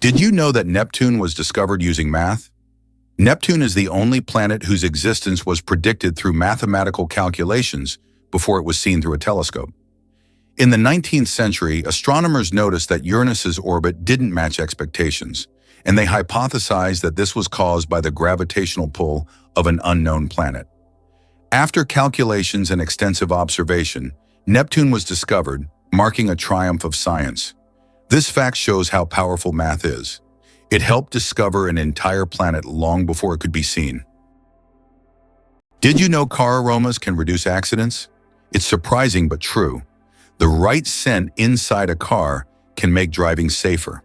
Did you know that Neptune was discovered using math? Neptune is the only planet whose existence was predicted through mathematical calculations before it was seen through a telescope. In the 19th century, astronomers noticed that Uranus's orbit didn't match expectations, and they hypothesized that this was caused by the gravitational pull of an unknown planet. After calculations and extensive observation, Neptune was discovered, marking a triumph of science. This fact shows how powerful math is. It helped discover an entire planet long before it could be seen. Did you know car aromas can reduce accidents? It's surprising but true. The right scent inside a car can make driving safer.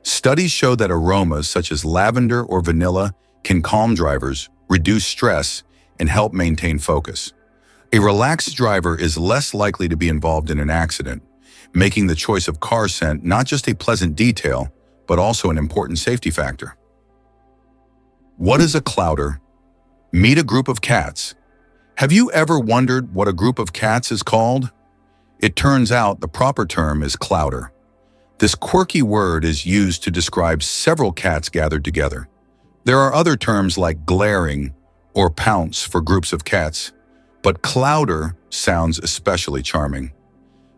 Studies show that aromas such as lavender or vanilla can calm drivers, reduce stress, and help maintain focus. A relaxed driver is less likely to be involved in an accident, making the choice of car scent not just a pleasant detail, but also an important safety factor. What is a clouder? Meet a group of cats. Have you ever wondered what a group of cats is called? It turns out the proper term is clouder. This quirky word is used to describe several cats gathered together. There are other terms like glaring or pounce for groups of cats, but clouder sounds especially charming.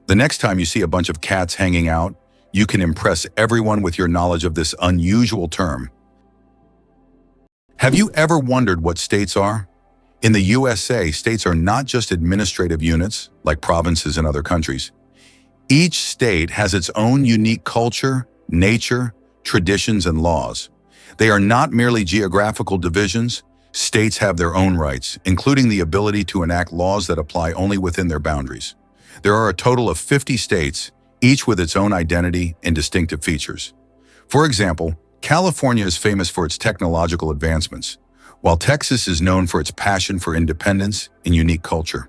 The next time you see a bunch of cats hanging out, you can impress everyone with your knowledge of this unusual term. Have you ever wondered what states are? In the USA, states are not just administrative units, like provinces in other countries. Each state has its own unique culture, nature, traditions, and laws. They are not merely geographical divisions. States have their own rights, including the ability to enact laws that apply only within their boundaries. There are a total of 50 states, each with its own identity and distinctive features. For example, California is famous for its technological advancements, while Texas is known for its passion for independence and unique culture.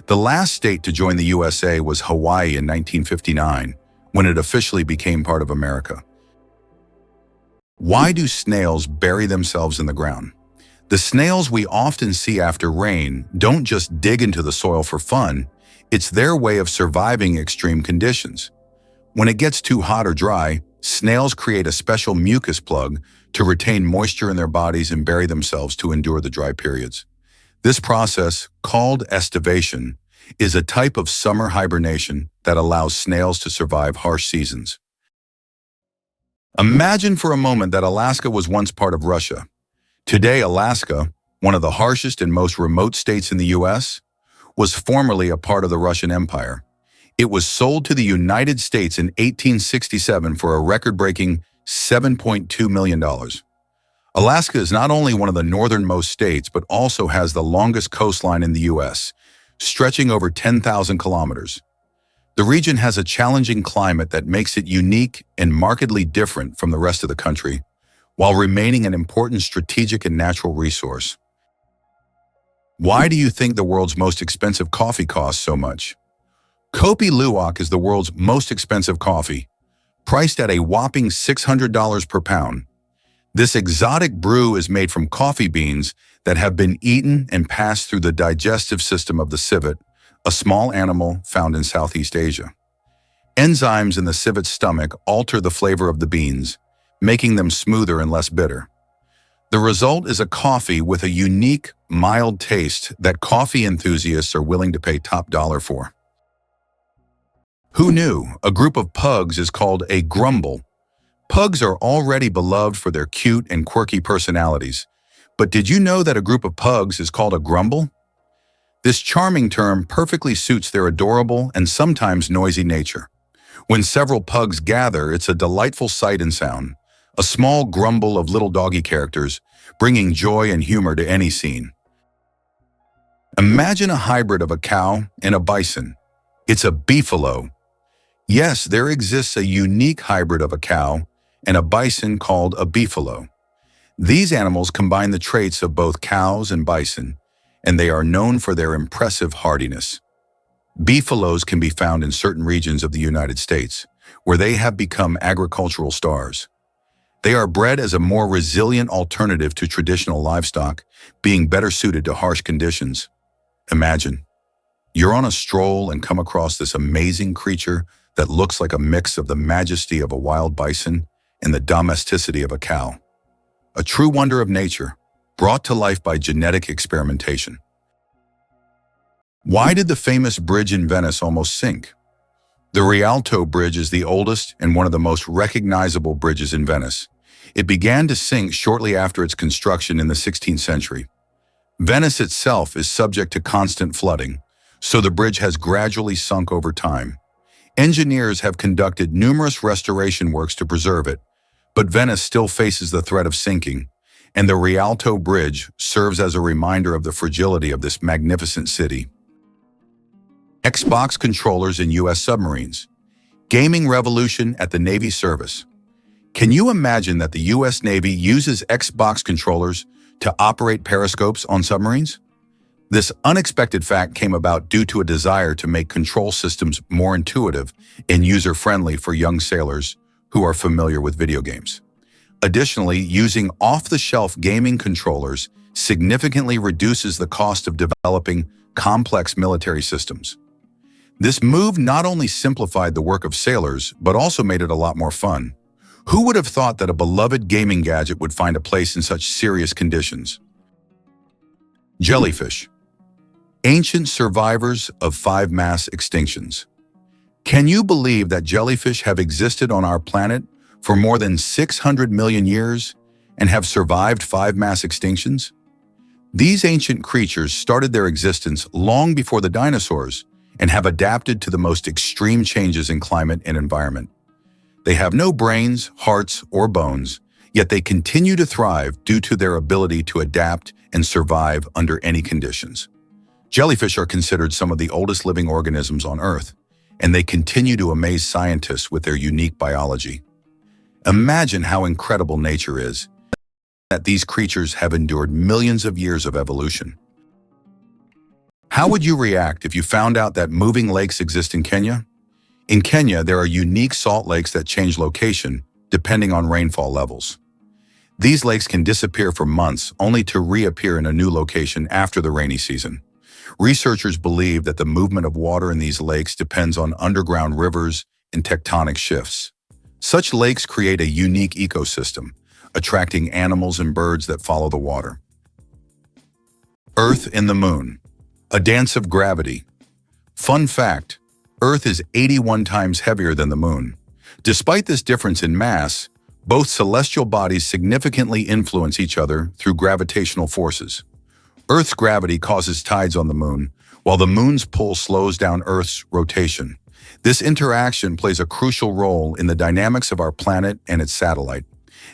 The last state to join the USA was Hawaii in 1959, when it officially became part of America. Why do snails bury themselves in the ground? The snails we often see after rain don't just dig into the soil for fun. It's their way of surviving extreme conditions. When it gets too hot or dry, snails create a special mucus plug to retain moisture in their bodies and bury themselves to endure the dry periods. This process, called estivation, is a type of summer hibernation that allows snails to survive harsh seasons. Imagine for a moment that Alaska was once part of Russia. Today, Alaska, one of the harshest and most remote states in the U.S., was formerly a part of the Russian Empire. It was sold to the United States in 1867 for a record-breaking $7.2 million. Alaska is not only one of the northernmost states, but also has the longest coastline in the U.S., stretching over 10,000 kilometers. The region has a challenging climate that makes it unique and markedly different from the rest of the country, while remaining an important strategic and natural resource. Why do you think the world's most expensive coffee costs so much? Kopi Luwak is the world's most expensive coffee, priced at a whopping $600 per pound. This exotic brew is made from coffee beans that have been eaten and passed through the digestive system of the civet, a small animal found in Southeast Asia. Enzymes in the civet's stomach alter the flavor of the beans, making them smoother and less bitter. The result is a coffee with a unique, mild taste that coffee enthusiasts are willing to pay top dollar for. Who knew a group of pugs is called a grumble? Pugs are already beloved for their cute and quirky personalities. But did you know that a group of pugs is called a grumble? This charming term perfectly suits their adorable and sometimes noisy nature. When several pugs gather, it's a delightful sight and sound, a small grumble of little doggy characters, bringing joy and humor to any scene. Imagine a hybrid of a cow and a bison. It's a beefalo. Yes, there exists a unique hybrid of a cow and a bison called a beefalo. These animals combine the traits of both cows and bison, and they are known for their impressive hardiness. Beefalos can be found in certain regions of the United States, where they have become agricultural stars. They are bred as a more resilient alternative to traditional livestock, being better suited to harsh conditions. Imagine, you're on a stroll and come across this amazing creature that looks like a mix of the majesty of a wild bison in the domesticity of a cow. A true wonder of nature, brought to life by genetic experimentation. Why did the famous bridge in Venice almost sink? The Rialto Bridge is the oldest and one of the most recognizable bridges in Venice. It began to sink shortly after its construction in the 16th century. Venice itself is subject to constant flooding, so the bridge has gradually sunk over time. Engineers have conducted numerous restoration works to preserve it, but Venice still faces the threat of sinking, and the Rialto Bridge serves as a reminder of the fragility of this magnificent city. Xbox controllers in U.S. submarines. Gaming revolution at the Navy service. Can you imagine that the U.S. Navy uses Xbox controllers to operate periscopes on submarines? This unexpected fact came about due to a desire to make control systems more intuitive and user-friendly for young sailors who are familiar with video games. Additionally, using off-the-shelf gaming controllers significantly reduces the cost of developing complex military systems. This move not only simplified the work of sailors, but also made it a lot more fun. Who would have thought that a beloved gaming gadget would find a place in such serious conditions? Jellyfish. Ancient survivors of 5 mass extinctions. Can you believe that jellyfish have existed on our planet for more than 600 million years and have survived 5 mass extinctions? These ancient creatures started their existence long before the dinosaurs and have adapted to the most extreme changes in climate and environment. They have no brains, hearts, or bones, yet they continue to thrive due to their ability to adapt and survive under any conditions. Jellyfish are considered some of the oldest living organisms on Earth, and they continue to amaze scientists with their unique biology. Imagine how incredible nature is, that these creatures have endured millions of years of evolution. How would you react if you found out that moving lakes exist in Kenya? In Kenya, there are unique salt lakes that change location depending on rainfall levels. These lakes can disappear for months only to reappear in a new location after the rainy season. Researchers believe that the movement of water in these lakes depends on underground rivers and tectonic shifts. Such lakes create a unique ecosystem, attracting animals and birds that follow the water. Earth and the Moon. A dance of gravity. Fun fact, Earth is 81 times heavier than the Moon. Despite this difference in mass, both celestial bodies significantly influence each other through gravitational forces. Earth's gravity causes tides on the Moon, while the Moon's pull slows down Earth's rotation. This interaction plays a crucial role in the dynamics of our planet and its satellite.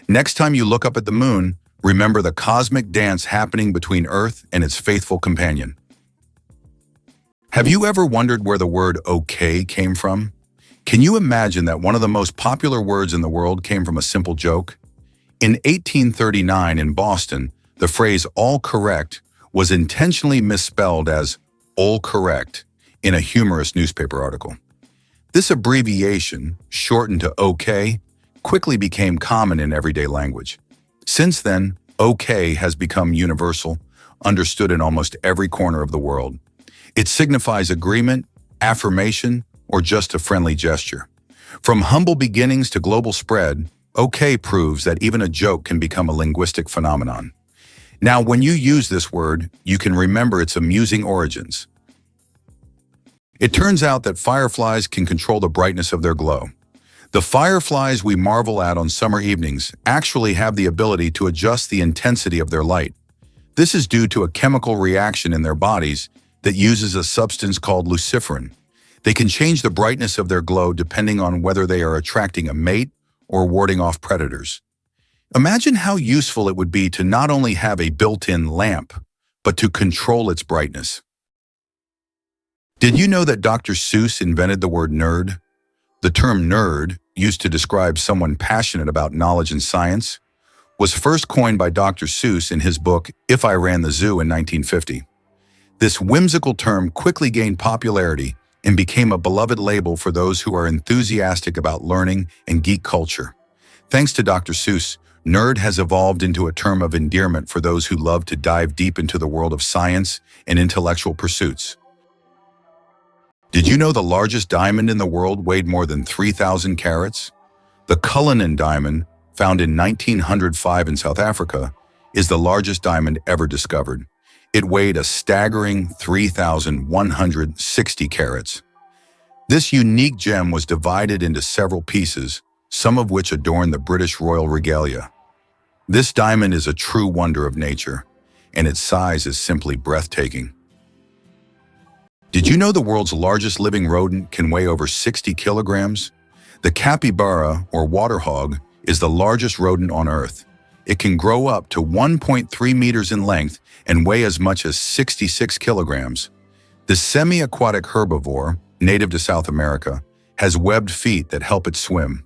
Next time you look up at the Moon, remember the cosmic dance happening between Earth and its faithful companion. Have you ever wondered where the word okay came from? Can you imagine that one of the most popular words in the world came from a simple joke? In 1839 in Boston, the phrase all correct was intentionally misspelled as all correct in a humorous newspaper article. This abbreviation, shortened to OK, quickly became common in everyday language. Since then, OK has become universal, understood in almost every corner of the world. It signifies agreement, affirmation, or just a friendly gesture. From humble beginnings to global spread, OK proves that even a joke can become a linguistic phenomenon. Now, when you use this word, you can remember its amusing origins. It turns out that fireflies can control the brightness of their glow. The fireflies we marvel at on summer evenings actually have the ability to adjust the intensity of their light. This is due to a chemical reaction in their bodies that uses a substance called luciferin. They can change the brightness of their glow depending on whether they are attracting a mate or warding off predators. Imagine how useful it would be to not only have a built-in lamp, but to control its brightness. Did you know that Dr. Seuss invented the word nerd? The term nerd, used to describe someone passionate about knowledge and science, was first coined by Dr. Seuss in his book If I Ran the Zoo in 1950. This whimsical term quickly gained popularity and became a beloved label for those who are enthusiastic about learning and geek culture. Thanks to Dr. Seuss, nerd has evolved into a term of endearment for those who love to dive deep into the world of science and intellectual pursuits. Did you know the largest diamond in the world weighed more than 3,000 carats? The Cullinan diamond, found in 1905 in South Africa, is the largest diamond ever discovered. It weighed a staggering 3,160 carats. This unique gem was divided into several pieces, some of which adorn the British royal regalia. This diamond is a true wonder of nature, and its size is simply breathtaking. Did you know the world's largest living rodent can weigh over 60 kilograms? The capybara, or water hog, is the largest rodent on Earth. It can grow up to 1.3 meters in length and weigh as much as 66 kilograms. The semi-aquatic herbivore, native to South America, has webbed feet that help it swim.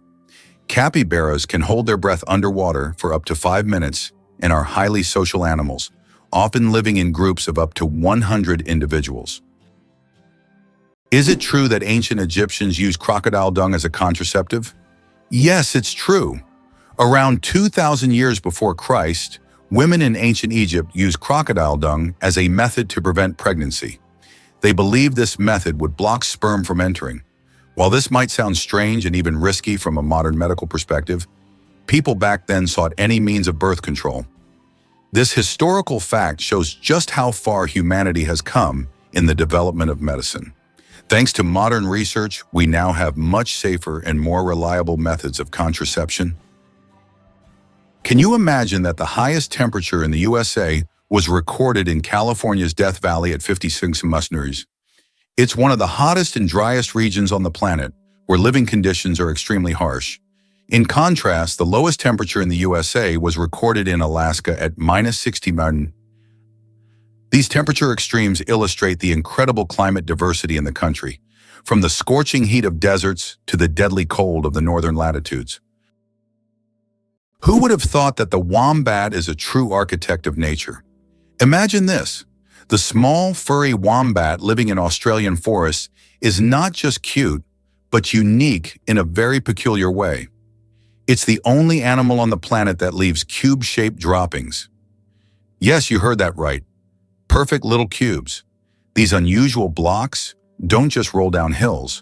Capybaras can hold their breath underwater for up to 5 minutes and are highly social animals, often living in groups of up to 100 individuals. Is it true that ancient Egyptians used crocodile dung as a contraceptive? Yes, it's true. Around 2,000 years before Christ, women in ancient Egypt used crocodile dung as a method to prevent pregnancy. They believed this method would block sperm from entering. While this might sound strange and even risky from a modern medical perspective, people back then sought any means of birth control. This historical fact shows just how far humanity has come in the development of medicine. Thanks to modern research, we now have much safer and more reliable methods of contraception. Can you imagine that the highest temperature in the USA was recorded in California's Death Valley at 56 degrees? It's one of the hottest and driest regions on the planet, where living conditions are extremely harsh. In contrast, the lowest temperature in the USA was recorded in Alaska at -60. These temperature extremes illustrate the incredible climate diversity in the country, from the scorching heat of deserts to the deadly cold of the northern latitudes. Who would have thought that the wombat is a true architect of nature? Imagine this. The small, furry wombat living in Australian forests is not just cute, but unique in a very peculiar way. It's the only animal on the planet that leaves cube-shaped droppings. Yes, you heard that right. Perfect little cubes. These unusual blocks don't just roll down hills.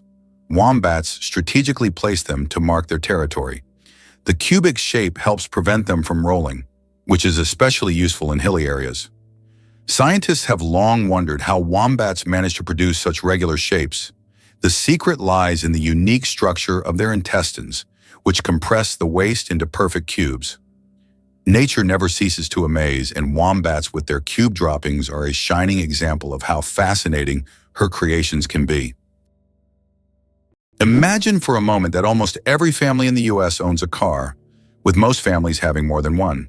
Wombats strategically place them to mark their territory. The cubic shape helps prevent them from rolling, which is especially useful in hilly areas. Scientists have long wondered how wombats manage to produce such regular shapes. The secret lies in the unique structure of their intestines, which compress the waste into perfect cubes. Nature never ceases to amaze, and wombats with their cube droppings are a shining example of how fascinating her creations can be. Imagine for a moment that almost every family in the US owns a car, with most families having more than one.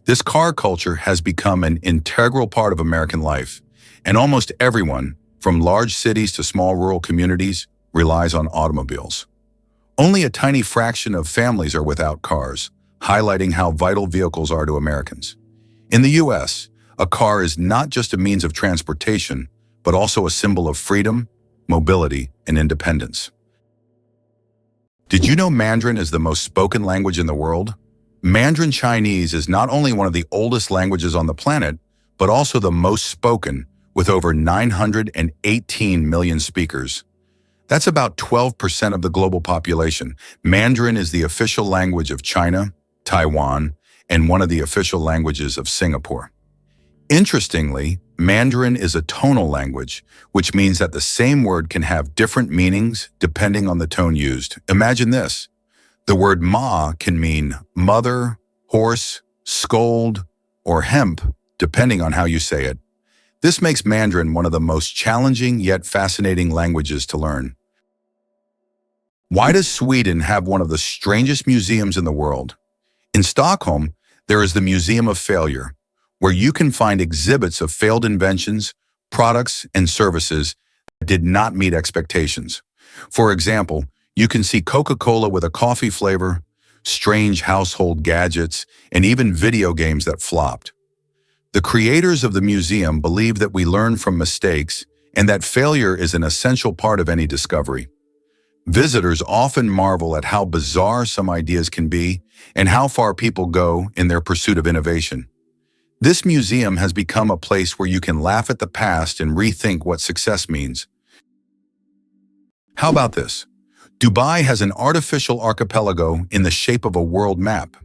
This car culture has become an integral part of American life, and almost everyone, from large cities to small rural communities, relies on automobiles. Only a tiny fraction of families are without cars, highlighting how vital vehicles are to Americans. In the US, a car is not just a means of transportation, but also a symbol of freedom, mobility, and independence. Did you know Mandarin is the most spoken language in the world? Mandarin Chinese is not only one of the oldest languages on the planet, but also the most spoken, with over 918 million speakers. That's about 12% of the global population. Mandarin is the official language of China, Taiwan, and one of the official languages of Singapore. Interestingly, Mandarin is a tonal language, which means that the same word can have different meanings depending on the tone used. Imagine this. The word ma can mean mother, horse, scold, or hemp, depending on how you say it. This makes Mandarin one of the most challenging yet fascinating languages to learn. Why does Sweden have one of the strangest museums in the world? In Stockholm, there is the Museum of Failure, where you can find exhibits of failed inventions, products, and services that did not meet expectations. For example, you can see Coca-Cola with a coffee flavor, strange household gadgets, and even video games that flopped. The creators of the museum believe that we learn from mistakes and that failure is an essential part of any discovery. Visitors often marvel at how bizarre some ideas can be and how far people go in their pursuit of innovation. This museum has become a place where you can laugh at the past and rethink what success means. How about this? Dubai has an artificial archipelago in the shape of a world map.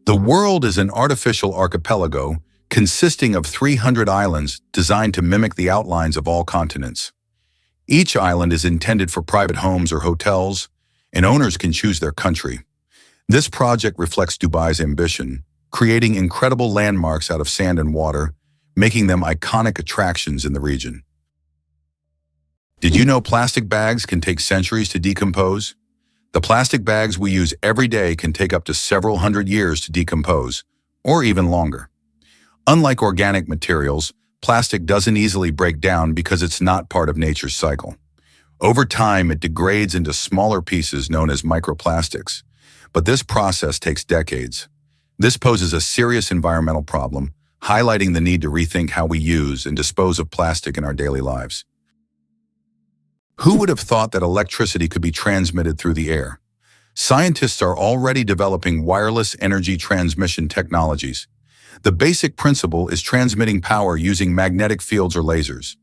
The world is an artificial archipelago consisting of 300 islands designed to mimic the outlines of all continents. Each island is intended for private homes or hotels, and owners can choose their country. This project reflects Dubai's ambition, creating incredible landmarks out of sand and water, making them iconic attractions in the region. Did you know plastic bags can take centuries to decompose? The plastic bags we use every day can take up to several hundred years to decompose, or even longer. Unlike organic materials, plastic doesn't easily break down because it's not part of nature's cycle. Over time, it degrades into smaller pieces known as microplastics, but this process takes decades. This poses a serious environmental problem, highlighting the need to rethink how we use and dispose of plastic in our daily lives. Who would have thought that electricity could be transmitted through the air? Scientists are already developing wireless energy transmission technologies. The basic principle is transmitting power using magnetic fields or lasers.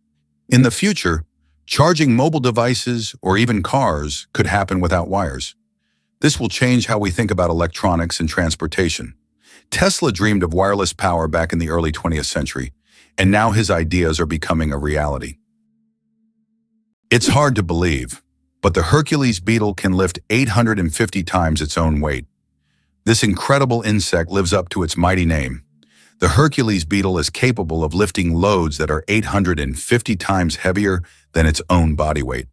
In the future, charging mobile devices or even cars could happen without wires. This will change how we think about electronics and transportation. Tesla dreamed of wireless power back in the early 20th century, and now his ideas are becoming a reality. It's hard to believe, but the Hercules beetle can lift 850 times its own weight. This incredible insect lives up to its mighty name. The Hercules beetle is capable of lifting loads that are 850 times heavier than its own body weight.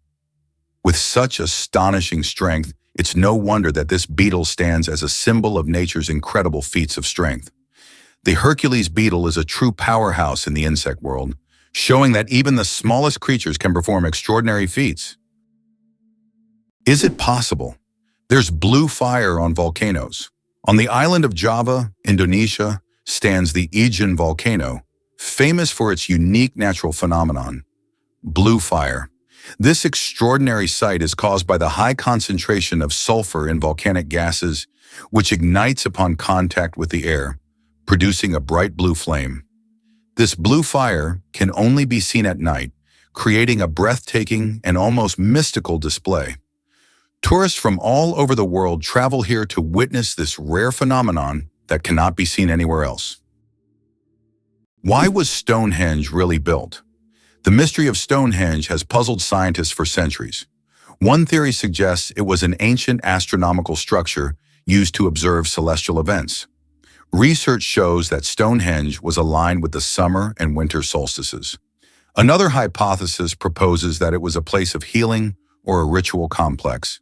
With such astonishing strength, it's no wonder that this beetle stands as a symbol of nature's incredible feats of strength. The Hercules beetle is a true powerhouse in the insect world, showing that even the smallest creatures can perform extraordinary feats. Is it possible? There's blue fire on volcanoes. On the island of Java, Indonesia, stands the Aegean volcano, famous for its unique natural phenomenon, blue fire. This extraordinary sight is caused by the high concentration of sulfur in volcanic gases, which ignites upon contact with the air, producing a bright blue flame. This blue fire can only be seen at night, creating a breathtaking and almost mystical display. Tourists from all over the world travel here to witness this rare phenomenon that cannot be seen anywhere else. Why was Stonehenge really built? The mystery of Stonehenge has puzzled scientists for centuries. One theory suggests it was an ancient astronomical structure used to observe celestial events. Research shows that Stonehenge was aligned with the summer and winter solstices. Another hypothesis proposes that it was a place of healing or a ritual complex.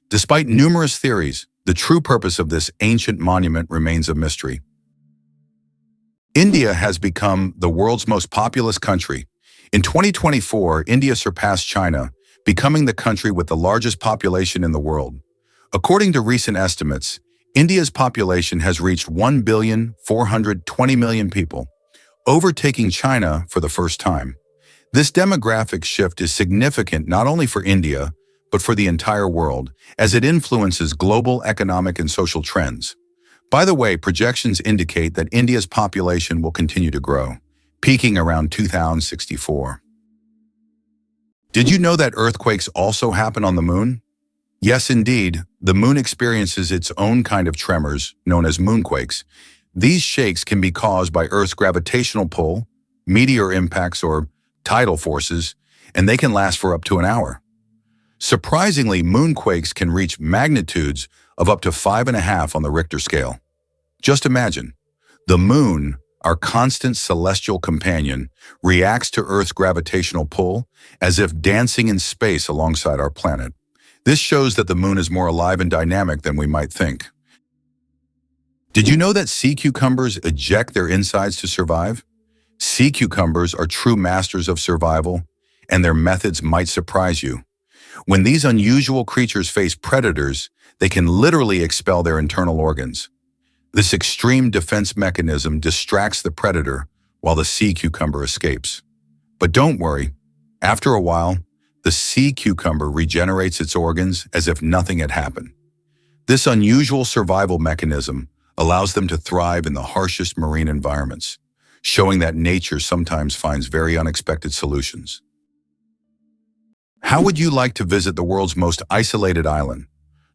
Despite numerous theories, the true purpose of this ancient monument remains a mystery. India has become the world's most populous country. In 2024, India surpassed China, becoming the country with the largest population in the world. According to recent estimates, India's population has reached 1,420,000,000 people, overtaking China for the first time. This demographic shift is significant not only for India, but for the entire world, as it influences global economic and social trends. By the way, projections indicate that India's population will continue to grow, peaking around 2064. Did you know that earthquakes also happen on the moon? Yes, indeed, the moon experiences its own kind of tremors, known as moonquakes. These shakes can be caused by Earth's gravitational pull, meteor impacts, or tidal forces, and they can last for up to an hour. Surprisingly, moonquakes can reach magnitudes of up to 5.5 on the Richter scale. Just imagine, the moon, our constant celestial companion, reacts to Earth's gravitational pull as if dancing in space alongside our planet. This shows that the moon is more alive and dynamic than we might think. Did you know that sea cucumbers eject their insides to survive? Sea cucumbers are true masters of survival, and their methods might surprise you. When these unusual creatures face predators, they can literally expel their internal organs. This extreme defense mechanism distracts the predator while the sea cucumber escapes. But don't worry, after a while, the sea cucumber regenerates its organs as if nothing had happened. This unusual survival mechanism allows them to thrive in the harshest marine environments, showing that nature sometimes finds very unexpected solutions. How would you like to visit the world's most isolated island?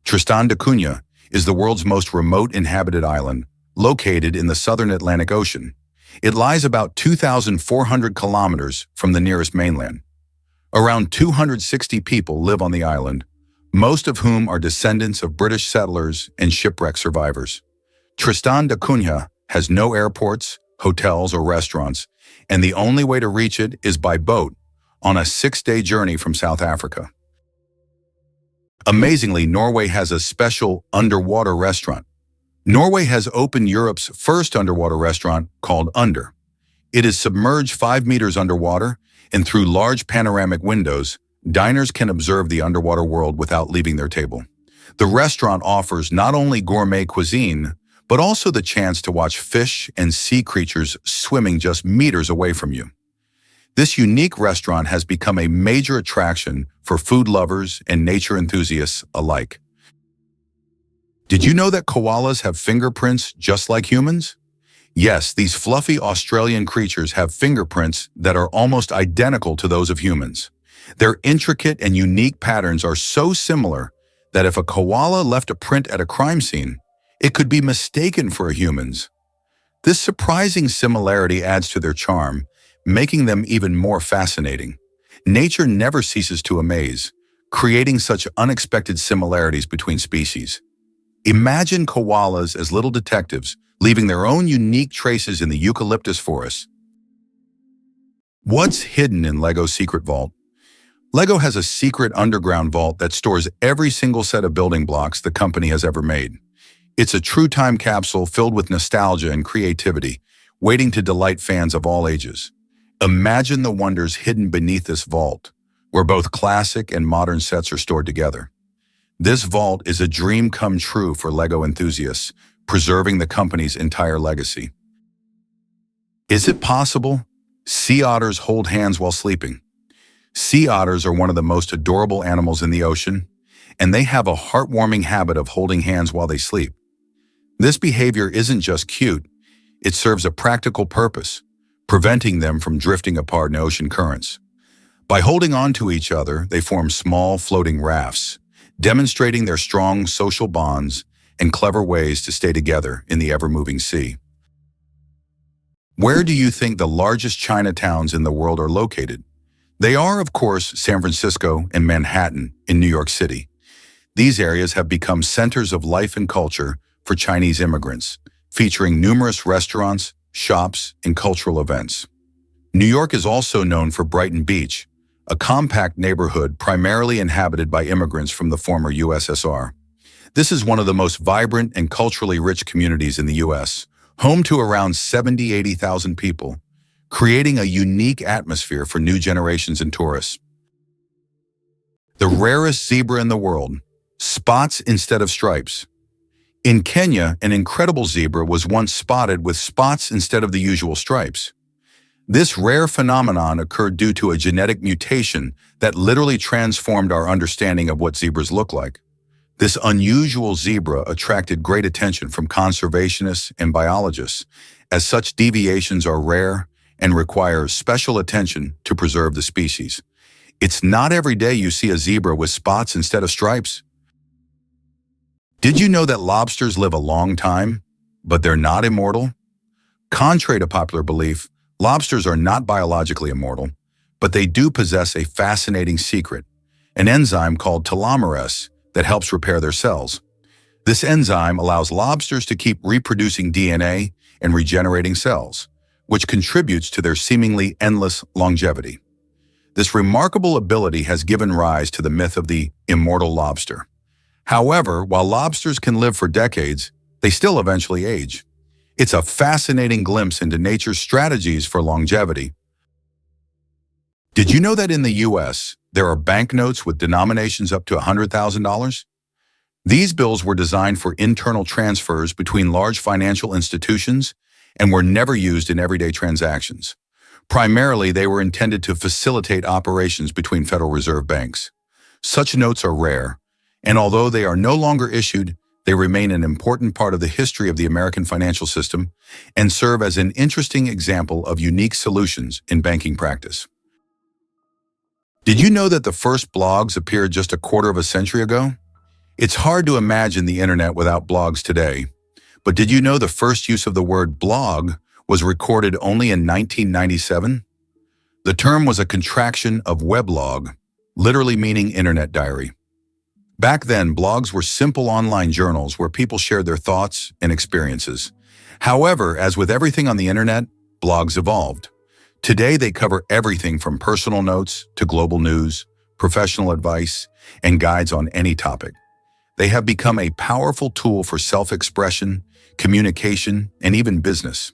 Tristan da Cunha is the world's most remote inhabited island, located in the southern Atlantic Ocean. It lies about 2,400 kilometers from the nearest mainland. Around 260 people live on the island, most of whom are descendants of British settlers and shipwreck survivors. Tristan da Cunha has no airports, hotels, or restaurants, and the only way to reach it is by boat on a 6-day journey from South Africa. Amazingly, Norway has a special underwater restaurant. Norway has opened Europe's first underwater restaurant called Under. It is submerged 5 meters underwater, and through large panoramic windows, diners can observe the underwater world without leaving their table. The restaurant offers not only gourmet cuisine, but also the chance to watch fish and sea creatures swimming just meters away from you. This unique restaurant has become a major attraction for food lovers and nature enthusiasts alike. Did you know that koalas have fingerprints just like humans? Yes, these fluffy Australian creatures have fingerprints that are almost identical to those of humans. Their intricate and unique patterns are so similar that if a koala left a print at a crime scene, it could be mistaken for a human's. This surprising similarity adds to their charm, making them even more fascinating. Nature never ceases to amaze, creating such unexpected similarities between species. Imagine koalas as little detectives, leaving their own unique traces in the eucalyptus forest. What's hidden in LEGO's secret vault? LEGO has a secret underground vault that stores every single set of building blocks the company has ever made. It's a true time capsule filled with nostalgia and creativity, waiting to delight fans of all ages. Imagine the wonders hidden beneath this vault, where both classic and modern sets are stored together. This vault is a dream come true for LEGO enthusiasts, preserving the company's entire legacy. Is it possible? Sea otters hold hands while sleeping. Sea otters are one of the most adorable animals in the ocean, and they have a heartwarming habit of holding hands while they sleep. This behavior isn't just cute, it serves a practical purpose, preventing them from drifting apart in ocean currents. By holding on to each other, they form small floating rafts, demonstrating their strong social bonds and clever ways to stay together in the ever-moving sea. Where do you think the largest Chinatowns in the world are located? They are, of course, San Francisco and Manhattan in New York City. These areas have become centers of life and culture for Chinese immigrants, featuring numerous restaurants, shops, and cultural events. New York is also known for Brighten Beach, a compact neighborhood primarily inhabited by immigrants from the former USSR. This is one of the most vibrant and culturally rich communities in the U.S., home to around 80,000 people, creating a unique atmosphere for new generations and tourists. The rarest zebra in the world, spots instead of stripes. In Kenya, an incredible zebra was once spotted with spots instead of the usual stripes. This rare phenomenon occurred due to a genetic mutation that literally transformed our understanding of what zebras look like. This unusual zebra attracted great attention from conservationists and biologists, as such deviations are rare and require special attention to preserve the species. It's not every day you see a zebra with spots instead of stripes. Did you know that lobsters live a long time, but they're not immortal? Contrary to popular belief, lobsters are not biologically immortal, but they do possess a fascinating secret, an enzyme called telomerase that helps repair their cells. This enzyme allows lobsters to keep reproducing DNA and regenerating cells, which contributes to their seemingly endless longevity. This remarkable ability has given rise to the myth of the immortal lobster. However, while lobsters can live for decades, they still eventually age. It's a fascinating glimpse into nature's strategies for longevity. Did you know that in the U.S., there are banknotes with denominations up to $100,000? These bills were designed for internal transfers between large financial institutions and were never used in everyday transactions. Primarily, they were intended to facilitate operations between Federal Reserve banks. Such notes are rare, and although they are no longer issued, they remain an important part of the history of the American financial system and serve as an interesting example of unique solutions in banking practice. Did you know that the first blogs appeared just a quarter of a century ago? It's hard to imagine the internet without blogs today, But did you know the first use of the word blog was recorded only in 1997? The term was a contraction of weblog, literally meaning internet diary. Back then, blogs were simple online journals where people shared their thoughts and experiences. However, as with everything on the internet, blogs evolved. Today, they cover everything from personal notes to global news, professional advice, and guides on any topic. They have become a powerful tool for self-expression, communication, and even business.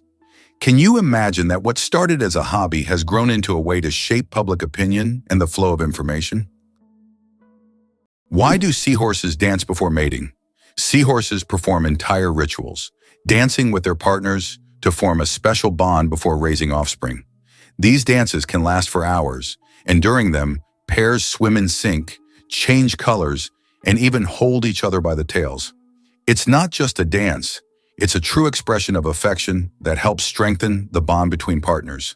Can you imagine that what started as a hobby has grown into a way to shape public opinion and the flow of information? Why do seahorses dance before mating? Seahorses perform entire rituals, dancing with their partners to form a special bond before raising offspring. These dances can last for hours, and during them, pairs swim in sync, change colors, and even hold each other by the tails. It's not just a dance, it's a true expression of affection that helps strengthen the bond between partners.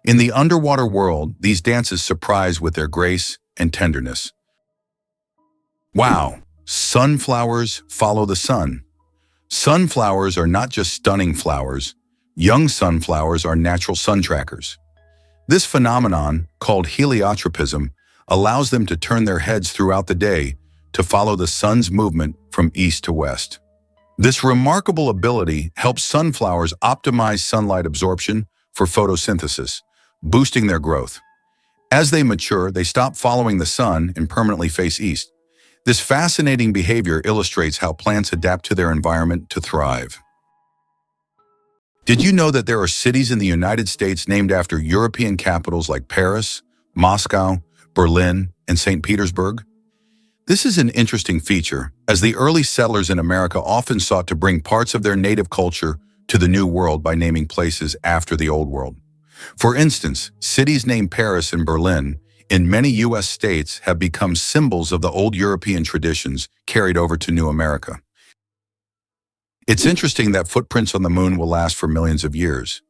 In the underwater world, these dances surprise with their grace and tenderness. Wow, sunflowers follow the sun. Sunflowers are not just stunning flowers. Young sunflowers are natural sun trackers. This phenomenon, called heliotropism, allows them to turn their heads throughout the day to follow the sun's movement from east to west. This remarkable ability helps sunflowers optimize sunlight absorption for photosynthesis, boosting their growth. As they mature, they stop following the sun and permanently face east. This fascinating behavior illustrates how plants adapt to their environment to thrive. Did you know that there are cities in the United States named after European capitals like Paris, Moscow, Berlin, and St. Petersburg? This is an interesting feature, as the early settlers in America often sought to bring parts of their native culture to the New World by naming places after the Old World. For instance, cities named Paris and Berlin in many U.S. states have become symbols of the old European traditions carried over to New America. It's interesting that footprints on the moon will last for millions of years.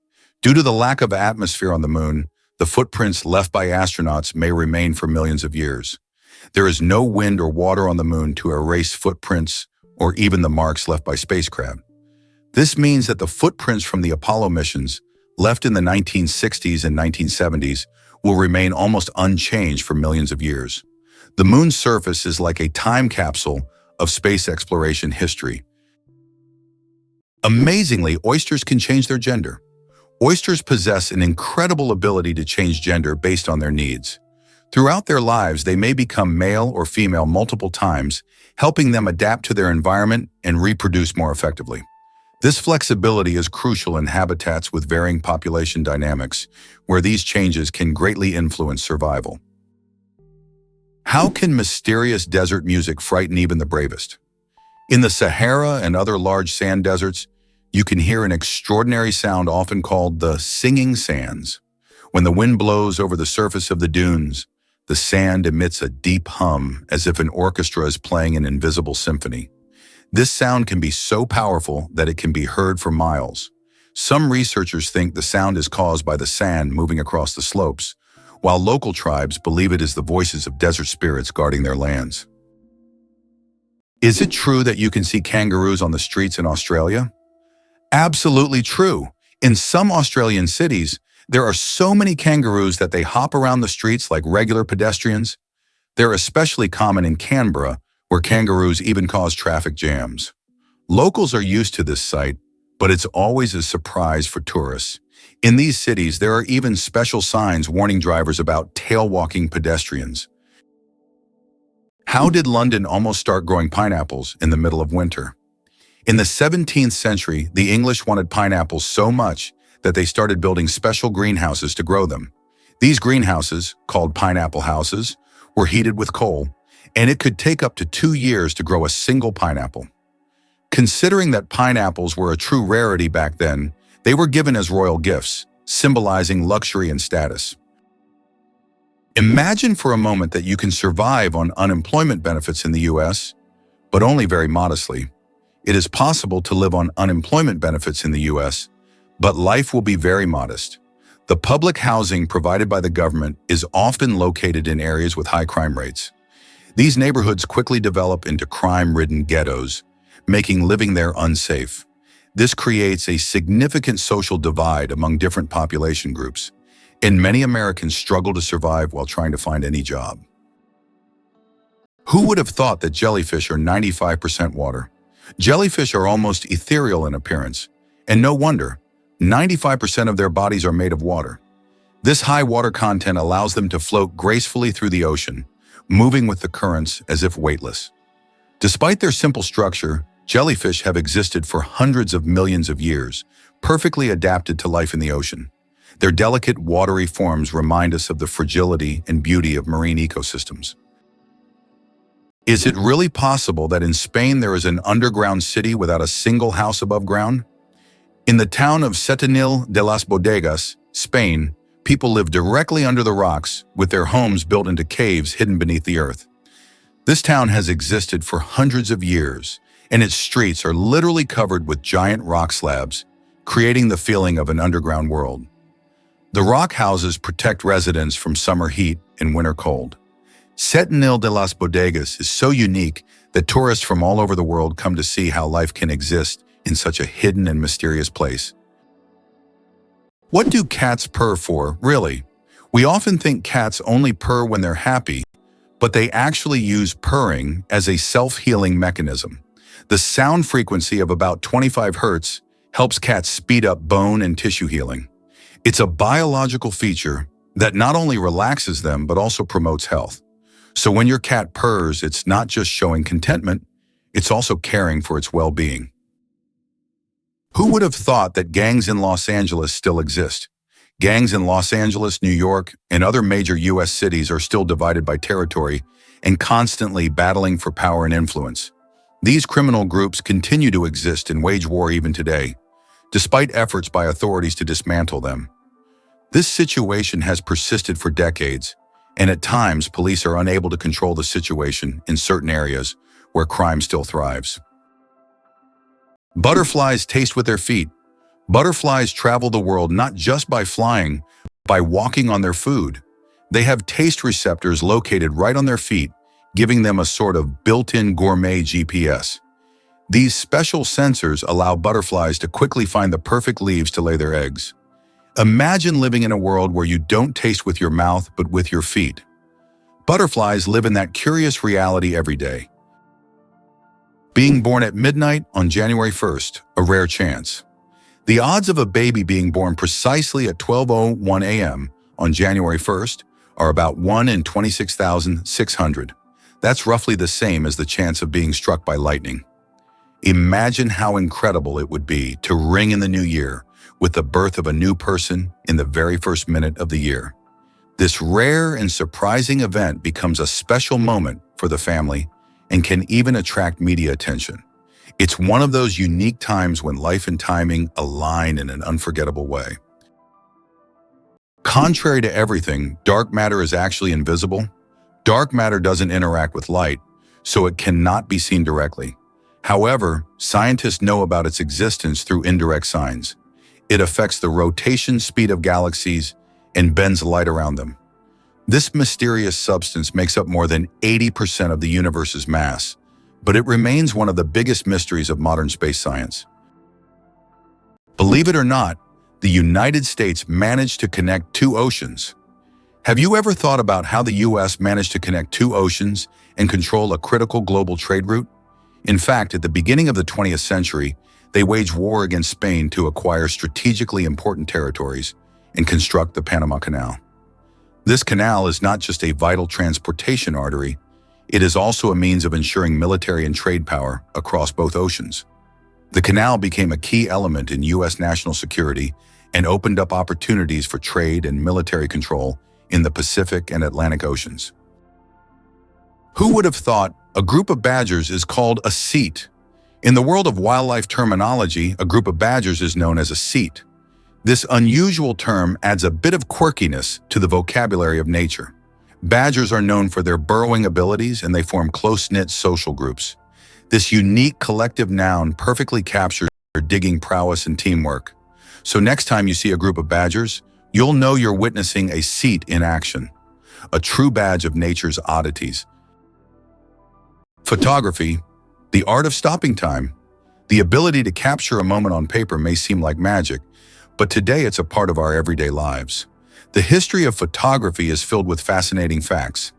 Due to the lack of atmosphere on the moon, the footprints left by astronauts may remain for millions of years. There is no wind or water on the moon to erase footprints or even the marks left by spacecraft. This means that the footprints from the Apollo missions, left in the 1960s and 1970s, will remain almost unchanged for millions of years. The moon's surface is like a time capsule of space exploration history. Amazingly, oysters can change their gender. Oysters possess an incredible ability to change gender based on their needs. Throughout their lives, they may become male or female multiple times, helping them adapt to their environment and reproduce more effectively. This flexibility is crucial in habitats with varying population dynamics, where these changes can greatly influence survival. How can mysterious desert music frighten even the bravest? In the Sahara and other large sand deserts, you can hear an extraordinary sound often called the singing sands. When the wind blows over the surface of the dunes, the sand emits a deep hum as if an orchestra is playing an invisible symphony. This sound can be so powerful that it can be heard for miles. Some researchers think the sound is caused by the sand moving across the slopes, while local tribes believe it is the voices of desert spirits guarding their lands. Is it true that you can see kangaroos on the streets in Australia? Absolutely true. In some Australian cities, there are so many kangaroos that they hop around the streets like regular pedestrians. They're especially common in Canberra, where kangaroos even cause traffic jams. Locals are used to this sight, but it's always a surprise for tourists. In these cities, there are even special signs warning drivers about tail-walking pedestrians. How did London almost start growing pineapples in the middle of winter? In the 17th century, the English wanted pineapples so much that they started building special greenhouses to grow them. These greenhouses, called pineapple houses, were heated with coal, and it could take up to 2 years to grow a single pineapple. Considering that pineapples were a true rarity back then, they were given as royal gifts, symbolizing luxury and status. Imagine for a moment that you can survive on unemployment benefits in the U.S., but only very modestly. It is possible to live on unemployment benefits in the U.S., but life will be very modest. The public housing provided by the government is often located in areas with high crime rates. These neighborhoods quickly develop into crime-ridden ghettos, making living there unsafe. This creates a significant social divide among different population groups, and many Americans struggle to survive while trying to find any job. Who would have thought that jellyfish are 95% water? Jellyfish are almost ethereal in appearance, and no wonder, 95% of their bodies are made of water. This high water content allows them to float gracefully through the ocean, moving with the currents as if weightless. Despite their simple structure, jellyfish have existed for hundreds of millions of years, perfectly adapted to life in the ocean. Their delicate, watery forms remind us of the fragility and beauty of marine ecosystems. Is it really possible that in Spain there is an underground city without a single house above ground? In the town of Setenil de las Bodegas, Spain, people live directly under the rocks, with their homes built into caves hidden beneath the earth. This town has existed for hundreds of years, and its streets are literally covered with giant rock slabs, creating the feeling of an underground world. The rock houses protect residents from summer heat and winter cold. Setenil de las Bodegas is so unique that tourists from all over the world come to see how life can exist in such a hidden and mysterious place. What do cats purr for, really? We often think cats only purr when they're happy, but they actually use purring as a self-healing mechanism. The sound frequency of about 25 hertz helps cats speed up bone and tissue healing. It's a biological feature that not only relaxes them but also promotes health. So when your cat purrs, it's not just showing contentment, it's also caring for its well-being. Who would have thought that gangs in Los Angeles still exist? Gangs in Los Angeles, New York, and other major U.S. cities are still divided by territory and constantly battling for power and influence. These criminal groups continue to exist and wage war even today, despite efforts by authorities to dismantle them. This situation has persisted for decades, and at times police are unable to control the situation in certain areas where crime still thrives. Butterflies taste with their feet. Butterflies travel the world not just by flying, but by walking on their food. They have taste receptors located right on their feet, giving them a sort of built-in gourmet GPS. These special sensors allow butterflies to quickly find the perfect leaves to lay their eggs. Imagine living in a world where you don't taste with your mouth but with your feet. Butterflies live in that curious reality every day. Being born at midnight on January 1st, a rare chance. The odds of a baby being born precisely at 12:01 a.m. on January 1st are about 1 in 26,600. That's roughly the same as the chance of being struck by lightning. Imagine how incredible it would be to ring in the new year with the birth of a new person in the very first minute of the year. This rare and surprising event becomes a special moment for the family and can even attract media attention. It's one of those unique times when life and timing align in an unforgettable way. Contrary to everything, dark matter is actually invisible. Dark matter doesn't interact with light, so it cannot be seen directly. However, scientists know about its existence through indirect signs. It affects the rotation speed of galaxies and bends light around them. This mysterious substance makes up more than 80% of the universe's mass, but it remains one of the biggest mysteries of modern space science. Believe it or not, the United States managed to connect two oceans. Have you ever thought about how the U.S. managed to connect two oceans and control a critical global trade route? In fact, at the beginning of the 20th century, they waged war against Spain to acquire strategically important territories and construct the Panama Canal. This canal is not just a vital transportation artery, it is also a means of ensuring military and trade power across both oceans. The canal became a key element in U.S. national security and opened up opportunities for trade and military control in the Pacific and Atlantic Oceans. Who would have thought a group of badgers is called a seat? In the world of wildlife terminology, a group of badgers is known as a seat. This unusual term adds a bit of quirkiness to the vocabulary of nature. Badgers are known for their burrowing abilities and they form close-knit social groups. This unique collective noun perfectly captures their digging prowess and teamwork. So next time you see a group of badgers, you'll know you're witnessing a seat in action, a true badge of nature's oddities. Photography, the art of stopping time. The ability to capture a moment on paper may seem like magic, but today it's a part of our everyday lives. The history of photography is filled with fascinating facts.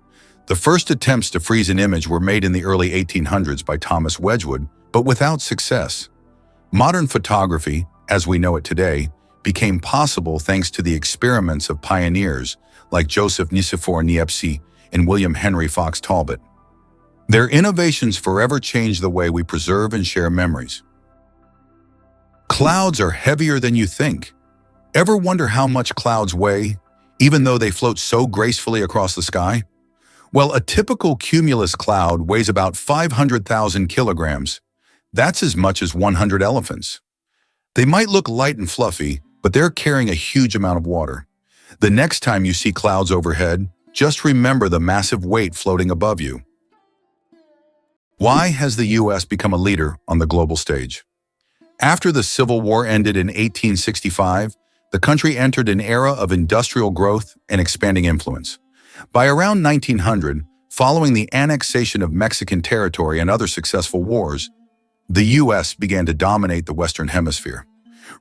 The first attempts to freeze an image were made in the early 1800s by Thomas Wedgwood, but without success. Modern photography, as we know it today, became possible thanks to the experiments of pioneers like Joseph Nicephore Niepce and William Henry Fox Talbot. Their innovations forever changed the way we preserve and share memories. Clouds are heavier than you think. Ever wonder how much clouds weigh, even though they float so gracefully across the sky? Well, a typical cumulus cloud weighs about 500,000 kilograms. That's as much as 100 elephants. They might look light and fluffy, but they're carrying a huge amount of water. The next time you see clouds overhead, just remember the massive weight floating above you. Why has the U.S. become a leader on the global stage? After the Civil War ended in 1865, the country entered an era of industrial growth and expanding influence. By around 1900, following the annexation of Mexican territory and other successful wars, the U.S. began to dominate the Western Hemisphere.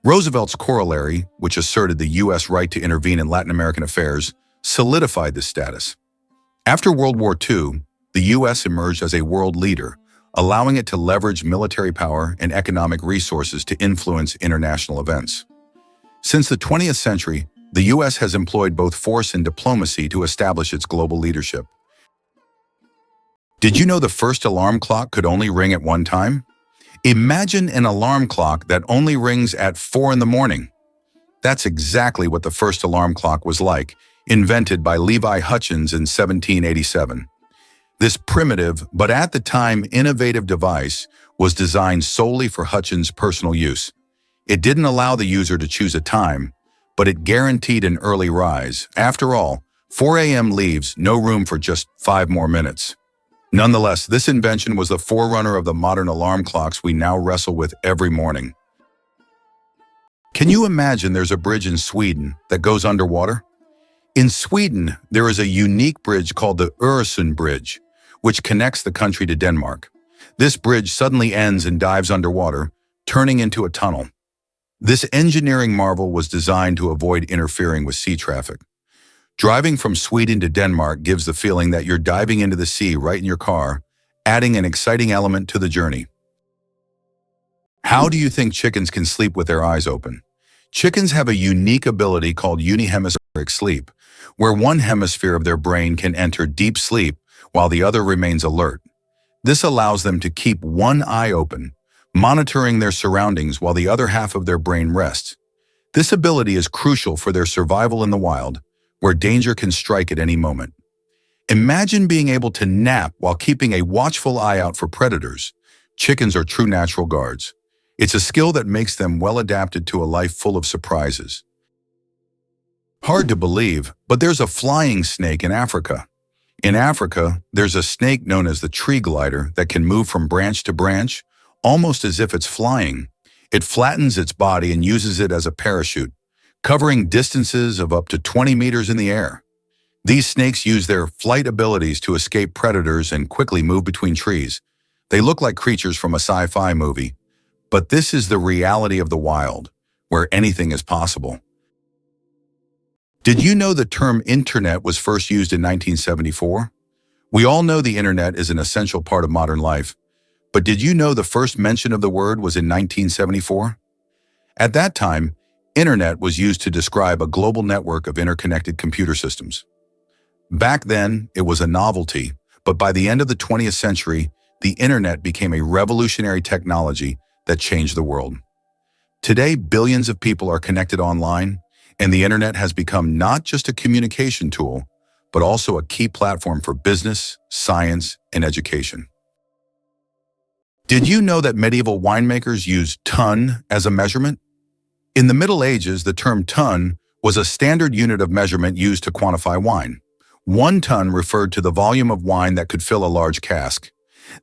Roosevelt's corollary, which asserted the U.S. right to intervene in Latin American affairs, solidified this status. After World War II, the U.S. emerged as a world leader, allowing it to leverage military power and economic resources to influence international events. Since the 20th century, the U.S. has employed both force and diplomacy to establish its global leadership. Did you know the first alarm clock could only ring at one time? Imagine an alarm clock that only rings at 4 in the morning. That's exactly what the first alarm clock was like, invented by Levi Hutchins in 1787. This primitive, but at the time innovative device was designed solely for Hutchins' personal use. It didn't allow the user to choose a time, but it guaranteed an early rise. After all, 4 a.m. leaves no room for just 5 more minutes. Nonetheless, this invention was the forerunner of the modern alarm clocks we now wrestle with every morning. Can you imagine there's a bridge in Sweden that goes underwater? In Sweden, there is a unique bridge called the Öresund Bridge, which connects the country to Denmark. This bridge suddenly ends and dives underwater, turning into a tunnel. This engineering marvel was designed to avoid interfering with sea traffic. Driving from Sweden to Denmark gives the feeling that you're diving into the sea right in your car, adding an exciting element to the journey. How do you think chickens can sleep with their eyes open? Chickens have a unique ability called unihemispheric sleep, where one hemisphere of their brain can enter deep sleep while the other remains alert. This allows them to keep one eye open, monitoring their surroundings while the other half of their brain rests. This ability is crucial for their survival in the wild, where danger can strike at any moment. Imagine being able to nap while keeping a watchful eye out for predators. Chickens are true natural guards. It's a skill that makes them well adapted to a life full of surprises. Hard to believe, but there's a flying snake in Africa. In Africa, there's a snake known as the tree glider that can move from branch to branch, almost as if it's flying. It flattens its body and uses it as a parachute, covering distances of up to 20 meters in the air. These snakes use their flight abilities to escape predators and quickly move between trees. They look like creatures from a sci-fi movie, but this is the reality of the wild, where anything is possible. Did you know the term internet was first used in 1974? We all know the internet is an essential part of modern life, but did you know the first mention of the word was in 1974? At that time, internet was used to describe a global network of interconnected computer systems. Back then, it was a novelty, but by the end of the 20th century, the internet became a revolutionary technology that changed the world. Today, billions of people are connected online, and the internet has become not just a communication tool, but also a key platform for business, science, and education. Did you know that medieval winemakers used ton as a measurement? In the Middle Ages, the term ton was a standard unit of measurement used to quantify wine. 1 ton referred to the volume of wine that could fill a large cask.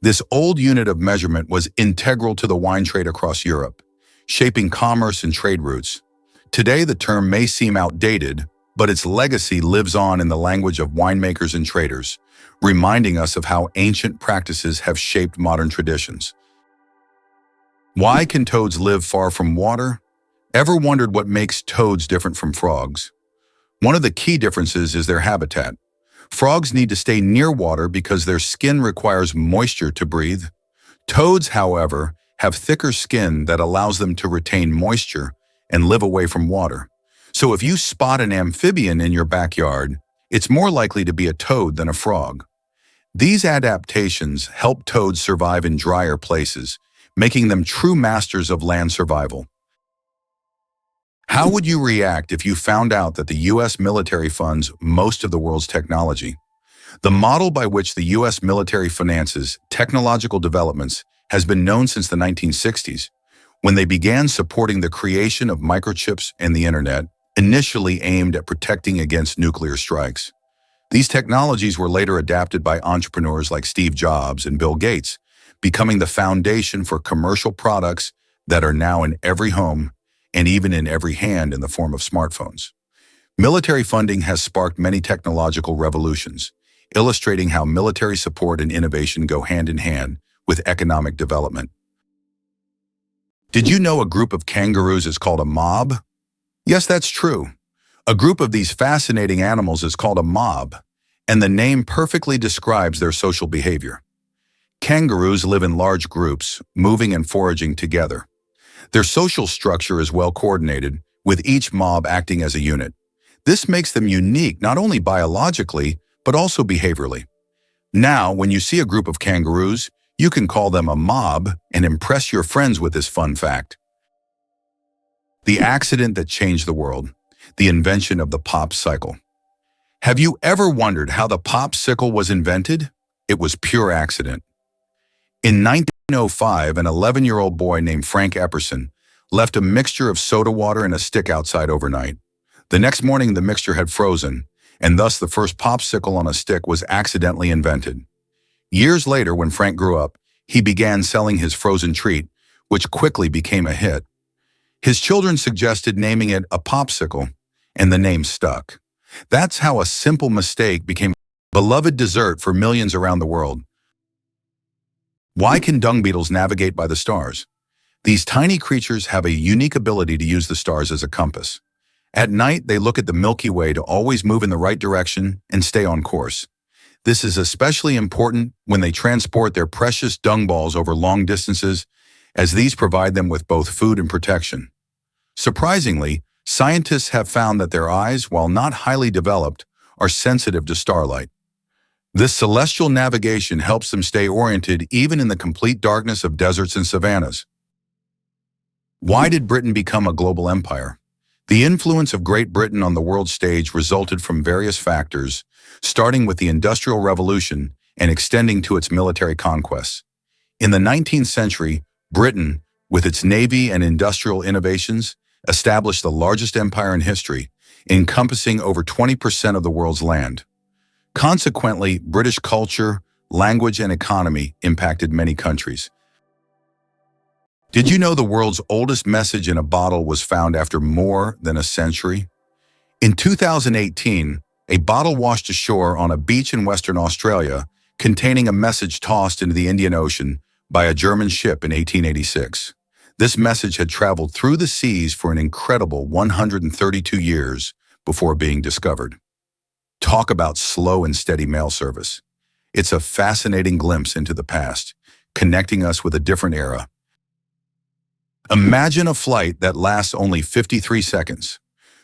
This old unit of measurement was integral to the wine trade across Europe, shaping commerce and trade routes. Today, the term may seem outdated, but its legacy lives on in the language of winemakers and traders, reminding us of how ancient practices have shaped modern traditions. Why can toads live far from water? Ever wondered what makes toads different from frogs? One of the key differences is their habitat. Frogs need to stay near water because their skin requires moisture to breathe. Toads, however, have thicker skin that allows them to retain moisture and live away from water. So if you spot an amphibian in your backyard, it's more likely to be a toad than a frog. These adaptations help toads survive in drier places, making them true masters of land survival. How would you react if you found out that the U.S. military funds most of the world's technology? The model by which the U.S. military finances technological developments has been known since the 1960s, when they began supporting the creation of microchips and the internet, initially aimed at protecting against nuclear strikes. These technologies were later adapted by entrepreneurs like Steve Jobs and Bill Gates, becoming the foundation for commercial products that are now in every home and even in every hand in the form of smartphones. Military funding has sparked many technological revolutions, illustrating how military support and innovation go hand in hand with economic development. Did you know a group of kangaroos is called a mob? Yes, that's true. A group of these fascinating animals is called a mob, and the name perfectly describes their social behavior. Kangaroos live in large groups, moving and foraging together. Their social structure is well coordinated, with each mob acting as a unit. This makes them unique not only biologically, but also behaviorally. Now, when you see a group of kangaroos, you can call them a mob and impress your friends with this fun fact. The accident that changed the world, the invention of the popsicle. Have you ever wondered how the popsicle was invented? It was pure accident. In 1905, an 11-year-old boy named Frank Epperson left a mixture of soda water in a stick outside overnight. The next morning, the mixture had frozen, and thus the first popsicle on a stick was accidentally invented. Years later, when Frank grew up, he began selling his frozen treat, which quickly became a hit. His children suggested naming it a popsicle, and the name stuck. That's how a simple mistake became a beloved dessert for millions around the world. Why can dung beetles navigate by the stars? These tiny creatures have a unique ability to use the stars as a compass. At night, they look at the Milky Way to always move in the right direction and stay on course. This is especially important when they transport their precious dung balls over long distances, as these provide them with both food and protection. Surprisingly, scientists have found that their eyes, while not highly developed, are sensitive to starlight. This celestial navigation helps them stay oriented even in the complete darkness of deserts and savannas. Why did Britain become a global empire? The influence of Great Britain on the world stage resulted from various factors, starting with the Industrial Revolution and extending to its military conquests. In the 19th century, Britain, with its navy and industrial innovations, established the largest empire in history, encompassing over 20% of the world's land. Consequently, British culture, language, and economy impacted many countries. Did you know the world's oldest message in a bottle was found after more than a century? In 2018, a bottle washed ashore on a beach in Western Australia containing a message tossed into the Indian Ocean by a German ship in 1886. This message had traveled through the seas for an incredible 132 years before being discovered. Talk about slow and steady mail service. It's a fascinating glimpse into the past, connecting us with a different era. Imagine a flight that lasts only 53 seconds.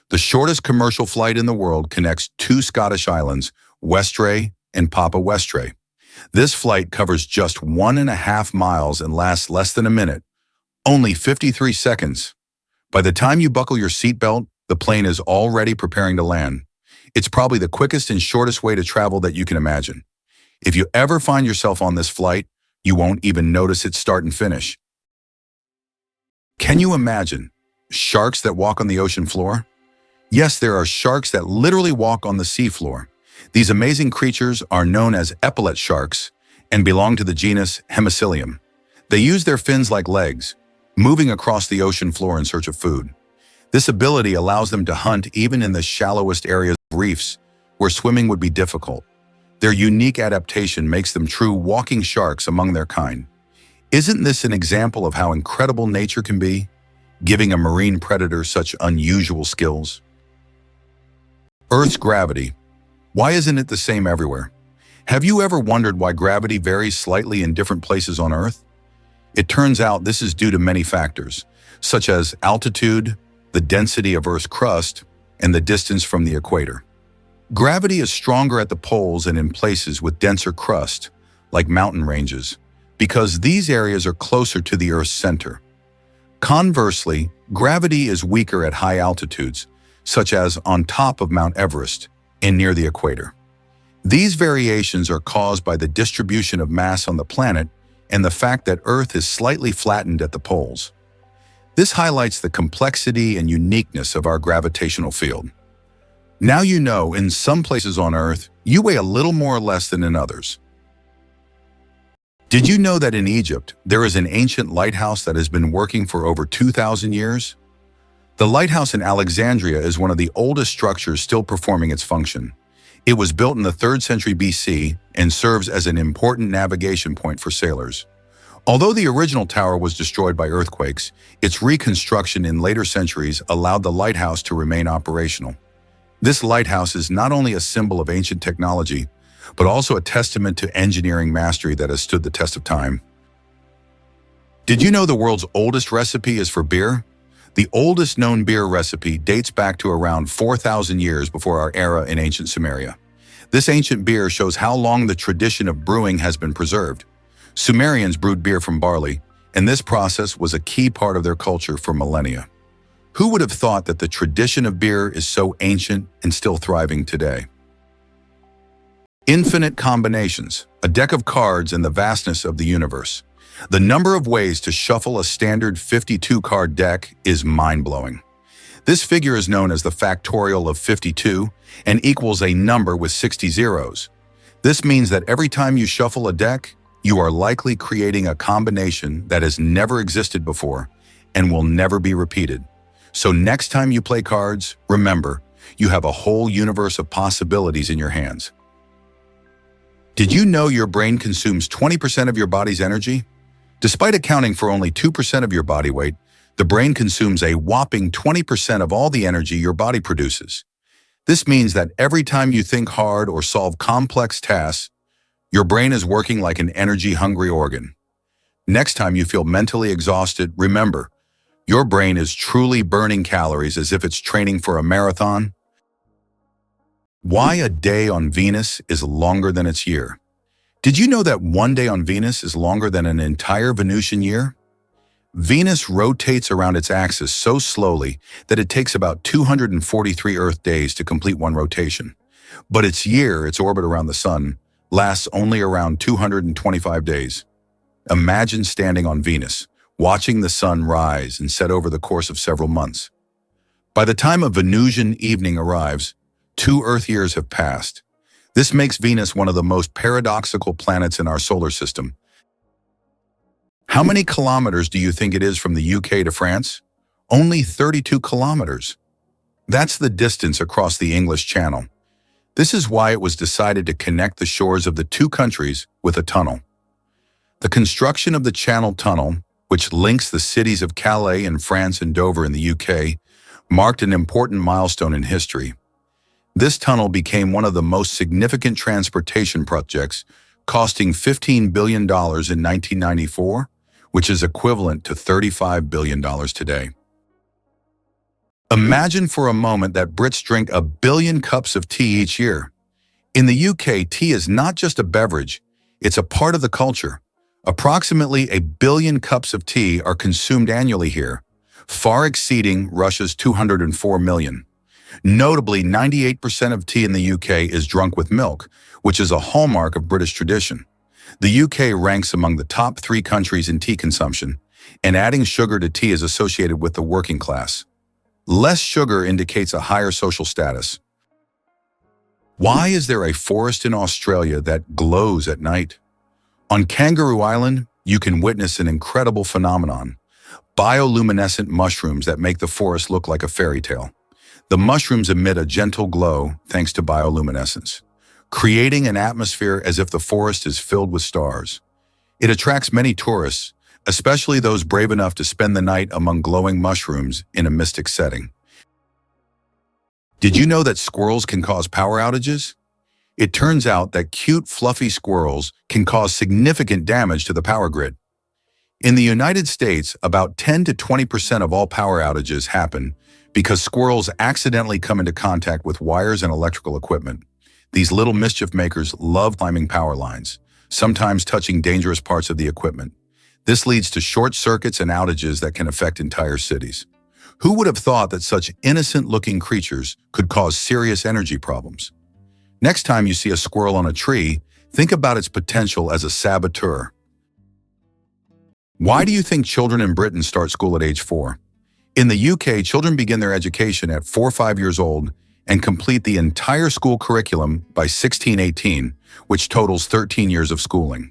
The shortest commercial flight in the world connects two Scottish islands, Westray and Papa Westray. This flight covers just 1.5 miles and lasts less than a minute, only 53 seconds. By the time you buckle your seatbelt, the plane is already preparing to land. It's probably the quickest and shortest way to travel that you can imagine. If you ever find yourself on this flight, you won't even notice its start and finish. Can you imagine sharks that walk on the ocean floor? Yes, there are sharks that literally walk on the seafloor. These amazing creatures are known as epaulet sharks and belong to the genus Hemicillium. They use their fins like legs, moving across the ocean floor in search of food. This ability allows them to hunt even in the shallowest areas of reefs, where swimming would be difficult. Their unique adaptation makes them true walking sharks among their kind. Isn't this an example of how incredible nature can be, giving a marine predator such unusual skills? Earth's gravity. Why isn't it the same everywhere? Have you ever wondered why gravity varies slightly in different places on Earth? It turns out this is due to many factors, such as altitude, the density of Earth's crust, and the distance from the equator. Gravity is stronger at the poles and in places with denser crust, like mountain ranges, because these areas are closer to the Earth's center. Conversely, gravity is weaker at high altitudes, such as on top of Mount Everest and near the equator. These variations are caused by the distribution of mass on the planet and the fact that Earth is slightly flattened at the poles. This highlights the complexity and uniqueness of our gravitational field. Now you know, in some places on Earth, you weigh a little more or less than in others. Did you know that in Egypt, there is an ancient lighthouse that has been working for over 2,000 years? The lighthouse in Alexandria is one of the oldest structures still performing its function. It was built in the 3rd century BC and serves as an important navigation point for sailors. Although the original tower was destroyed by earthquakes, its reconstruction in later centuries allowed the lighthouse to remain operational. This lighthouse is not only a symbol of ancient technology, but also a testament to engineering mastery that has stood the test of time. Did you know the world's oldest recipe is for beer? The oldest known beer recipe dates back to around 4,000 years before our era in ancient Sumeria. This ancient beer shows how long the tradition of brewing has been preserved. Sumerians brewed beer from barley, and this process was a key part of their culture for millennia. Who would have thought that the tradition of beer is so ancient and still thriving today? Infinite combinations, a deck of cards and the vastness of the universe. The number of ways to shuffle a standard 52-card deck is mind-blowing. This figure is known as the factorial of 52 and equals a number with 60 zeros. This means that every time you shuffle a deck, you are likely creating a combination that has never existed before and will never be repeated. So next time you play cards, remember, you have a whole universe of possibilities in your hands. Did you know your brain consumes 20% of your body's energy? Despite accounting for only 2% of your body weight, the brain consumes a whopping 20% of all the energy your body produces. This means that every time you think hard or solve complex tasks, your brain is working like an energy-hungry organ. Next time you feel mentally exhausted, remember, your brain is truly burning calories as if it's training for a marathon. Why a day on Venus is longer than its year? Did you know that one day on Venus is longer than an entire Venusian year? Venus rotates around its axis so slowly that it takes about 243 Earth days to complete one rotation. But its year, its orbit around the Sun, lasts only around 225 days. Imagine standing on Venus, watching the Sun rise and set over the course of several months. By the time a Venusian evening arrives, 2 Earth years have passed. This makes Venus one of the most paradoxical planets in our solar system. How many kilometers do you think it is from the UK to France? Only 32 kilometers. That's the distance across the English Channel. This is why it was decided to connect the shores of the 2 countries with a tunnel. The construction of the Channel Tunnel, which links the cities of Calais in France and Dover in the UK, marked an important milestone in history. This tunnel became one of the most significant transportation projects, costing $15 billion in 1994, which is equivalent to $35 billion today. Imagine for a moment that Brits drink 1 billion cups of tea each year. In the UK, tea is not just a beverage, it's a part of the culture. Approximately 1 billion cups of tea are consumed annually here, far exceeding Russia's 204 million. Notably, 98% of tea in the UK is drunk with milk, which is a hallmark of British tradition. The UK ranks among the top 3 countries in tea consumption, and adding sugar to tea is associated with the working class. Less sugar indicates a higher social status. Why is there a forest in Australia that glows at night? On Kangaroo Island, you can witness an incredible phenomenon: bioluminescent mushrooms that make the forest look like a fairy tale. The mushrooms emit a gentle glow thanks to bioluminescence, creating an atmosphere as if the forest is filled with stars. It attracts many tourists, especially those brave enough to spend the night among glowing mushrooms in a mystic setting. Did you know that squirrels can cause power outages? It turns out that cute, fluffy squirrels can cause significant damage to the power grid. In the United States, about 10 to 20% of all power outages happen because squirrels accidentally come into contact with wires and electrical equipment. These little mischief makers love climbing power lines, sometimes touching dangerous parts of the equipment. This leads to short circuits and outages that can affect entire cities. Who would have thought that such innocent-looking creatures could cause serious energy problems? Next time you see a squirrel on a tree, think about its potential as a saboteur. Why do you think children in Britain start school at age 4? In the UK, children begin their education at 4 or 5 years old and complete the entire school curriculum by 16-18, which totals 13 years of schooling.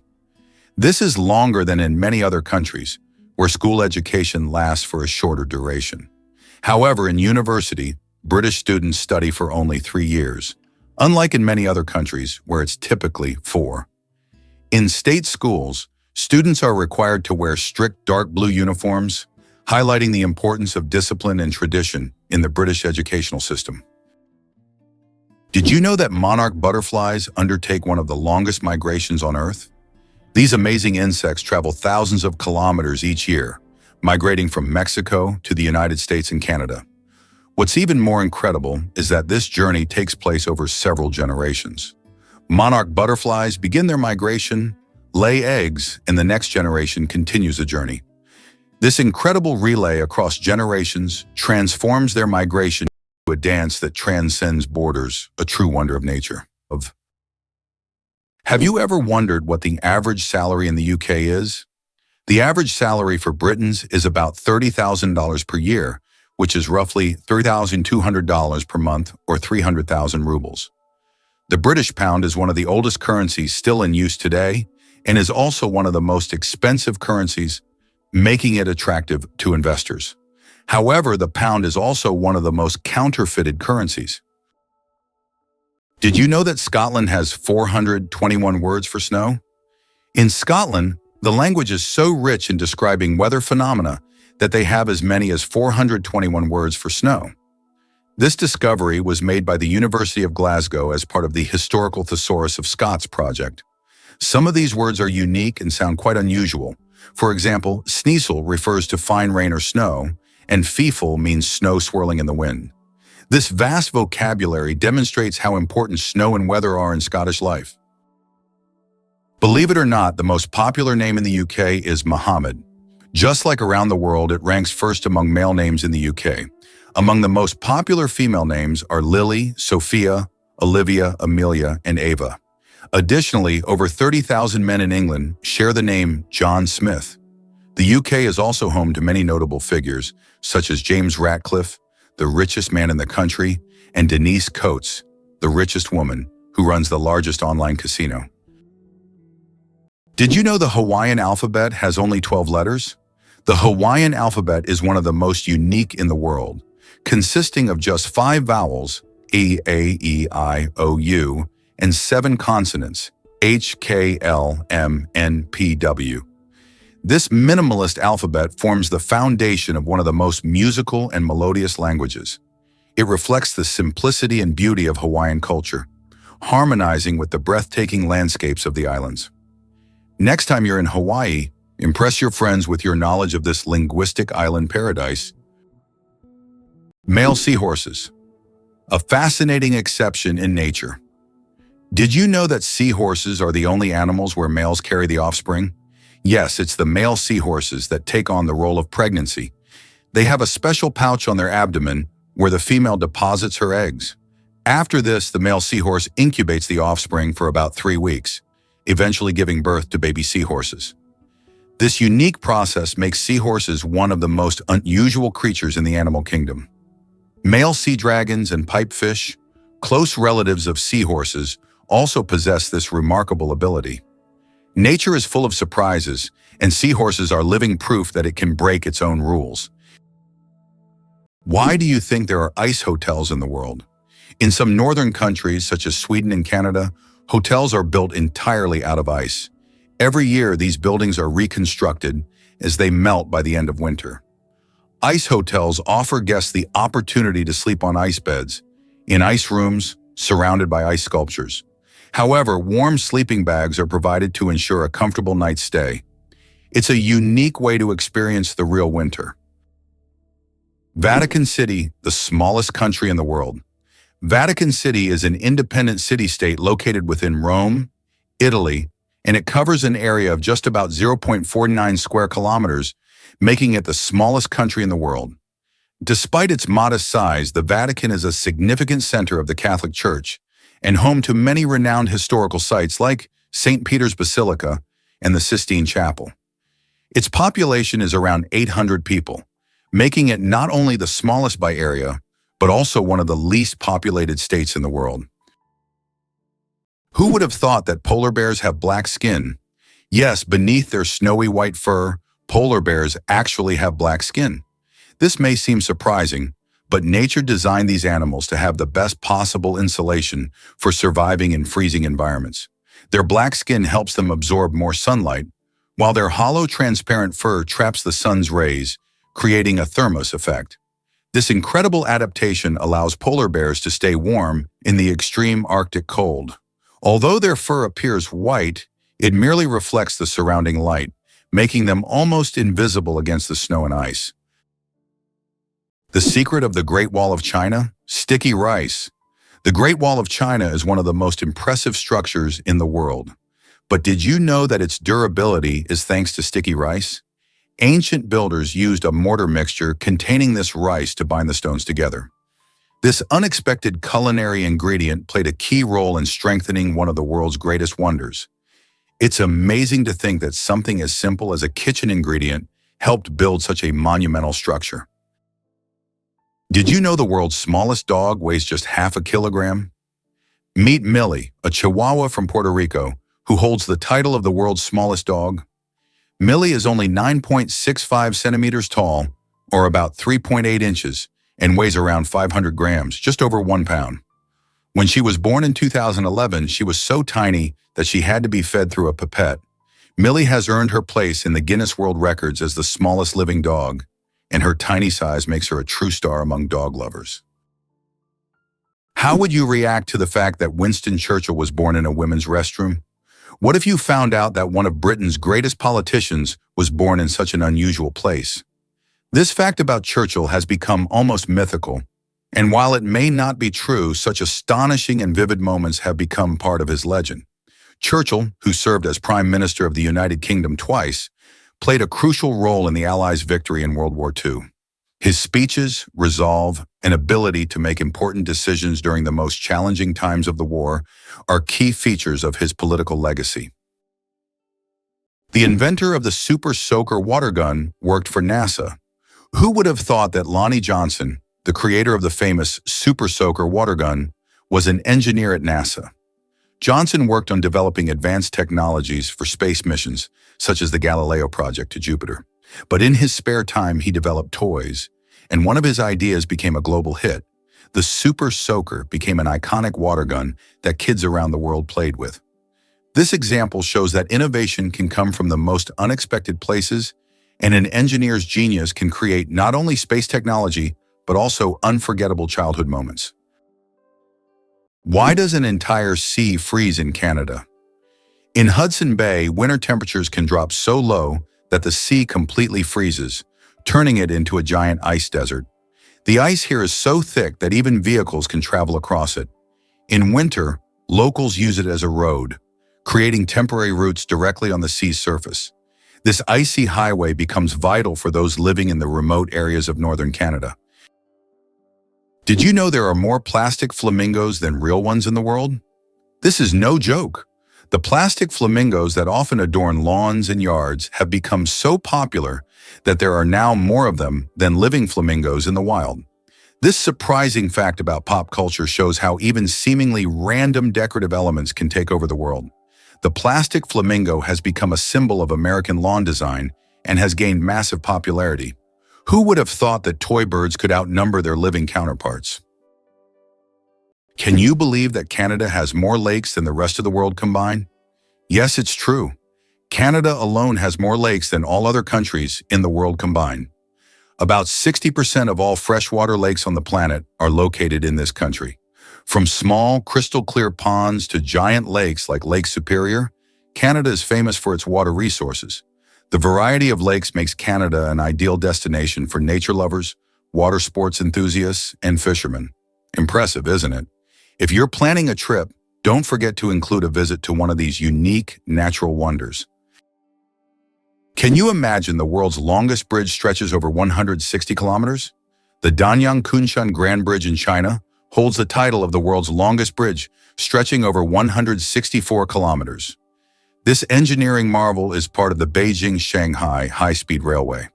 This is longer than in many other countries, where school education lasts for a shorter duration. However, in university, British students study for only 3 years, unlike in many other countries where it's typically 4. In state schools, students are required to wear strict dark blue uniforms, highlighting the importance of discipline and tradition in the British educational system. Did you know that monarch butterflies undertake one of the longest migrations on Earth? These amazing insects travel thousands of kilometers each year, migrating from Mexico to the United States and Canada. What's even more incredible is that this journey takes place over several generations. Monarch butterflies begin their migration, lay eggs, and the next generation continues the journey. This incredible relay across generations transforms their migration into a dance that transcends borders, a true wonder of nature. Have you ever wondered what the average salary in the UK is? The average salary for Britons is about $30,000 per year, which is roughly $3,200 per month or 300,000 rubles. The British pound is one of the oldest currencies still in use today and is also one of the most expensive currencies, making it attractive to investors. However, the pound is also one of the most counterfeited currencies. Did you know that Scotland has 421 words for snow? In Scotland, the language is so rich in describing weather phenomena that they have as many as 421 words for snow. This discovery was made by the University of Glasgow as part of the Historical Thesaurus of Scots project. Some of these words are unique and sound quite unusual. For example, sneasel refers to fine rain or snow, and feeful means snow swirling in the wind. This vast vocabulary demonstrates how important snow and weather are in Scottish life. Believe it or not, the most popular name in the UK is Mohammed. Just like around the world, it ranks first among male names in the UK. Among the most popular female names are Lily, Sophia, Olivia, Amelia, and Ava. Additionally, over 30,000 men in England share the name John Smith. The UK is also home to many notable figures, such as James Ratcliffe, the richest man in the country, and Denise Coates, the richest woman, who runs the largest online casino. Did you know the Hawaiian alphabet has only 12 letters? The Hawaiian alphabet is one of the most unique in the world, consisting of just 5 vowels, E, A, E, I, O, U, and 7 consonants, H, K, L, M, N, P, W. This minimalist alphabet forms the foundation of one of the most musical and melodious languages. It reflects the simplicity and beauty of Hawaiian culture, harmonizing with the breathtaking landscapes of the islands. Next time you're in Hawaii, impress your friends with your knowledge of this linguistic island paradise. Male seahorses, a fascinating exception in nature. Did you know that seahorses are the only animals where males carry the offspring? Yes, it's the male seahorses that take on the role of pregnancy. They have a special pouch on their abdomen where the female deposits her eggs. After this, the male seahorse incubates the offspring for about 3 weeks, eventually giving birth to baby seahorses. This unique process makes seahorses one of the most unusual creatures in the animal kingdom. Male sea dragons and pipefish, close relatives of seahorses, also possess this remarkable ability. Nature is full of surprises, and seahorses are living proof that it can break its own rules. Why do you think there are ice hotels in the world? In some northern countries, such as Sweden and Canada, hotels are built entirely out of ice. Every year, these buildings are reconstructed, as they melt by the end of winter. Ice hotels offer guests the opportunity to sleep on ice beds, in ice rooms, surrounded by ice sculptures. However, warm sleeping bags are provided to ensure a comfortable night's stay. It's a unique way to experience the real winter. Vatican City, the smallest country in the world. Vatican City is an independent city-state located within Rome, Italy, and it covers an area of just about 0.49 square kilometers, making it the smallest country in the world. Despite its modest size, the Vatican is a significant center of the Catholic Church and home to many renowned historical sites like St. Peter's Basilica and the Sistine Chapel. Its population is around 800 people, making it not only the smallest by area, but also one of the least populated states in the world. Who would have thought that polar bears have black skin? Yes, beneath their snowy white fur, polar bears actually have black skin. This may seem surprising, but nature designed these animals to have the best possible insulation for surviving in freezing environments. Their black skin helps them absorb more sunlight, while their hollow, transparent fur traps the sun's rays, creating a thermos effect. This incredible adaptation allows polar bears to stay warm in the extreme Arctic cold. Although their fur appears white, it merely reflects the surrounding light, making them almost invisible against the snow and ice. The secret of the Great Wall of China? Sticky rice. The Great Wall of China is one of the most impressive structures in the world. But did you know that its durability is thanks to sticky rice? Ancient builders used a mortar mixture containing this rice to bind the stones together. This unexpected culinary ingredient played a key role in strengthening one of the world's greatest wonders. It's amazing to think that something as simple as a kitchen ingredient helped build such a monumental structure. Did you know the world's smallest dog weighs just half a kilogram? Meet Millie, a Chihuahua from Puerto Rico, who holds the title of the world's smallest dog. Millie is only 9.65 centimeters tall, or about 3.8 inches, and weighs around 500 grams, just over 1 pound. When she was born in 2011, she was so tiny that she had to be fed through a pipette. Millie has earned her place in the Guinness World Records as the smallest living dog, and her tiny size makes her a true star among dog lovers. How would you react to the fact that Winston Churchill was born in a women's restroom? What if you found out that one of Britain's greatest politicians was born in such an unusual place? This fact about Churchill has become almost mythical, and while it may not be true, such astonishing and vivid moments have become part of his legend. Churchill, who served as Prime Minister of the United Kingdom twice, played a crucial role in the Allies' victory in World War II. His speeches, resolve, and ability to make important decisions during the most challenging times of the war are key features of his political legacy. The inventor of the Super Soaker water gun worked for NASA. Who would have thought that Lonnie Johnson, the creator of the famous Super Soaker water gun, was an engineer at NASA? Johnson worked on developing advanced technologies for space missions, such as the Galileo project to Jupiter. But in his spare time, he developed toys, and one of his ideas became a global hit. The Super Soaker became an iconic water gun that kids around the world played with. This example shows that innovation can come from the most unexpected places, and an engineer's genius can create not only space technology, but also unforgettable childhood moments. Why does an entire sea freeze in Canada? In Hudson Bay, winter temperatures can drop so low that the sea completely freezes, turning it into a giant ice desert. The ice here is so thick that even vehicles can travel across it. In winter, locals use it as a road, creating temporary routes directly on the sea's surface. This icy highway becomes vital for those living in the remote areas of northern Canada. Did you know there are more plastic flamingos than real ones in the world? This is no joke. The plastic flamingos that often adorn lawns and yards have become so popular that there are now more of them than living flamingos in the wild. This surprising fact about pop culture shows how even seemingly random decorative elements can take over the world. The plastic flamingo has become a symbol of American lawn design and has gained massive popularity. Who would have thought that toy birds could outnumber their living counterparts? Can you believe that Canada has more lakes than the rest of the world combined? Yes, it's true. Canada alone has more lakes than all other countries in the world combined. About 60% of all freshwater lakes on the planet are located in this country. From small, crystal-clear ponds to giant lakes like Lake Superior, Canada is famous for its water resources. The variety of lakes makes Canada an ideal destination for nature lovers, water sports enthusiasts, and fishermen. Impressive, isn't it? If you're planning a trip, don't forget to include a visit to one of these unique natural wonders. Can you imagine the world's longest bridge stretches over 160 kilometers? The Danyang Kunshan Grand Bridge in China holds the title of the world's longest bridge, stretching over 164 kilometers. This engineering marvel is part of the Beijing-Shanghai high-speed railway.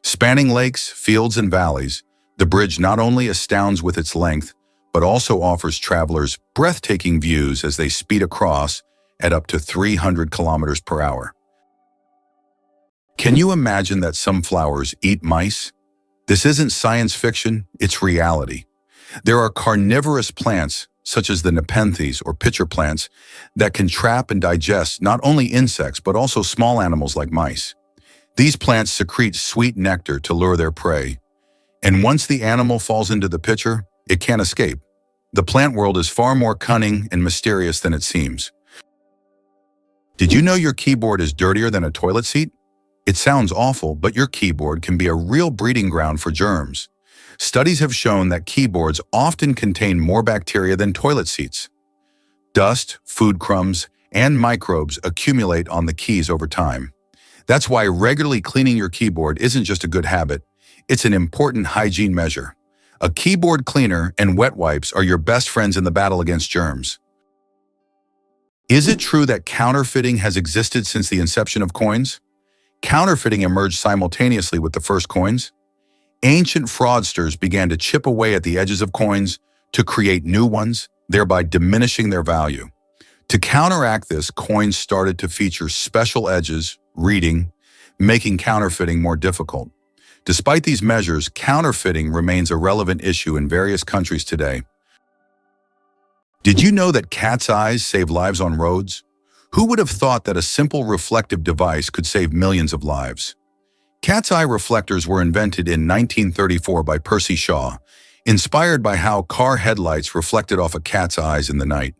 Spanning lakes, fields, and valleys, the bridge not only astounds with its length, but also offers travelers breathtaking views as they speed across at up to 300 kilometers per hour. Can you imagine that some flowers eat mice? This isn't science fiction, it's reality. There are carnivorous plants, such as the nepenthes or pitcher plants, that can trap and digest not only insects but also small animals like mice. These plants secrete sweet nectar to lure their prey, and once the animal falls into the pitcher, it can't escape. The plant world is far more cunning and mysterious than it seems. Did you know your keyboard is dirtier than a toilet seat? It sounds awful, but your keyboard can be a real breeding ground for germs. Studies have shown that keyboards often contain more bacteria than toilet seats. Dust, food crumbs, and microbes accumulate on the keys over time. That's why regularly cleaning your keyboard isn't just a good habit, it's an important hygiene measure. A keyboard cleaner and wet wipes are your best friends in the battle against germs. Is it true that counterfeiting has existed since the inception of coins? Counterfeiting emerged simultaneously with the first coins. Ancient fraudsters began to chip away at the edges of coins to create new ones, thereby diminishing their value. To counteract this, coins started to feature special edges, reading, making counterfeiting more difficult. Despite these measures, counterfeiting remains a relevant issue in various countries today. Did you know that cat's eyes save lives on roads? Who would have thought that a simple reflective device could save millions of lives? Cat's eye reflectors were invented in 1934 by Percy Shaw, inspired by how car headlights reflected off a cat's eyes in the night.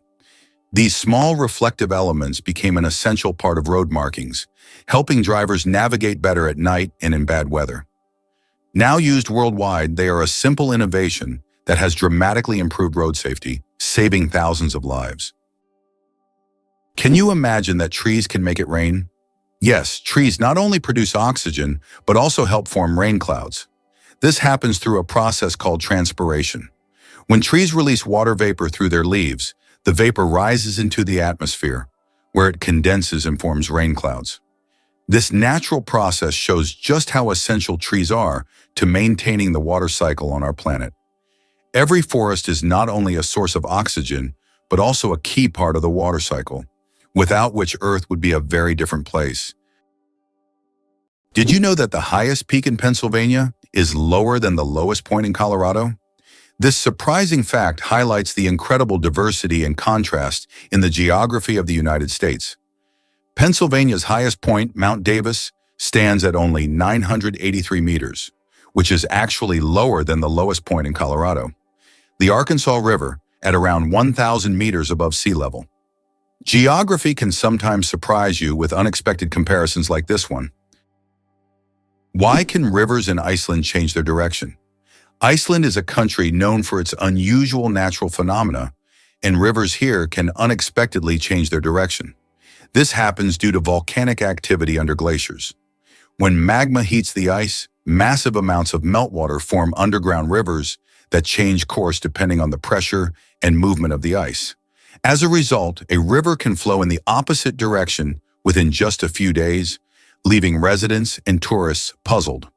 These small reflective elements became an essential part of road markings, helping drivers navigate better at night and in bad weather. Now used worldwide, they are a simple innovation that has dramatically improved road safety, saving thousands of lives. Can you imagine that trees can make it rain? Yes, trees not only produce oxygen, but also help form rain clouds. This happens through a process called transpiration. When trees release water vapor through their leaves, the vapor rises into the atmosphere, where it condenses and forms rain clouds. This natural process shows just how essential trees are to maintaining the water cycle on our planet. Every forest is not only a source of oxygen, but also a key part of the water cycle, without which Earth would be a very different place. Did you know that the highest peak in Pennsylvania is lower than the lowest point in Colorado? This surprising fact highlights the incredible diversity and contrast in the geography of the United States. Pennsylvania's highest point, Mount Davis, stands at only 983 meters, which is actually lower than the lowest point in Colorado. The Arkansas River, at around 1,000 meters above sea level. Geography can sometimes surprise you with unexpected comparisons like this one. Why can rivers in Iceland change their direction? Iceland is a country known for its unusual natural phenomena, and rivers here can unexpectedly change their direction. This happens due to volcanic activity under glaciers. When magma heats the ice, massive amounts of meltwater form underground rivers that change course depending on the pressure and movement of the ice. As a result, a river can flow in the opposite direction within just a few days, leaving residents and tourists puzzled.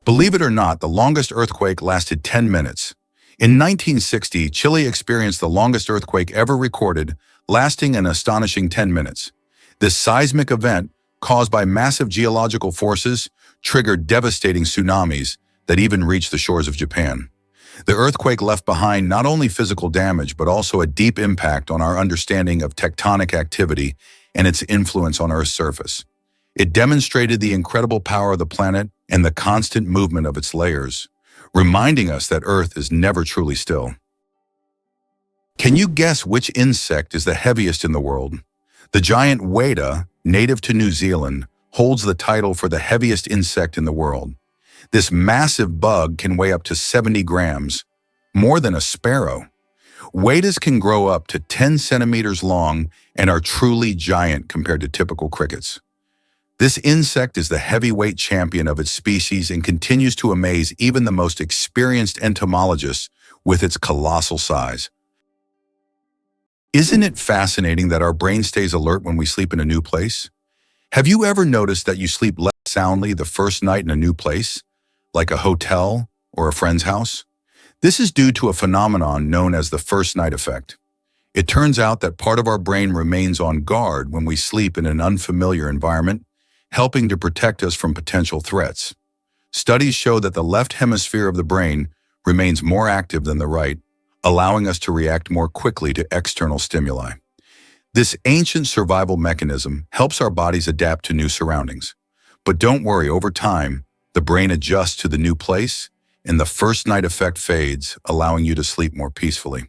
Believe it or not, the longest earthquake lasted 10 minutes. In 1960, Chile experienced the longest earthquake ever recorded, lasting an astonishing 10 minutes. This seismic event, caused by massive geological forces, triggered devastating tsunamis that even reached the shores of Japan. The earthquake left behind not only physical damage, but also a deep impact on our understanding of tectonic activity and its influence on Earth's surface. It demonstrated the incredible power of the planet and the constant movement of its layers, reminding us that Earth is never truly still. Can you guess which insect is the heaviest in the world? The giant weta, native to New Zealand, holds the title for the heaviest insect in the world. This massive bug can weigh up to 70 grams, more than a sparrow. Wetas can grow up to 10 centimeters long and are truly giant compared to typical crickets. This insect is the heavyweight champion of its species and continues to amaze even the most experienced entomologists with its colossal size. Isn't it fascinating that our brain stays alert when we sleep in a new place? Have you ever noticed that you sleep less soundly the first night in a new place, like a hotel or a friend's house? This is due to a phenomenon known as the first night effect. It turns out that part of our brain remains on guard when we sleep in an unfamiliar environment, helping to protect us from potential threats. Studies show that the left hemisphere of the brain remains more active than the right, allowing us to react more quickly to external stimuli. This ancient survival mechanism helps our bodies adapt to new surroundings. But don't worry, over time, the brain adjusts to the new place, and the first night effect fades, allowing you to sleep more peacefully.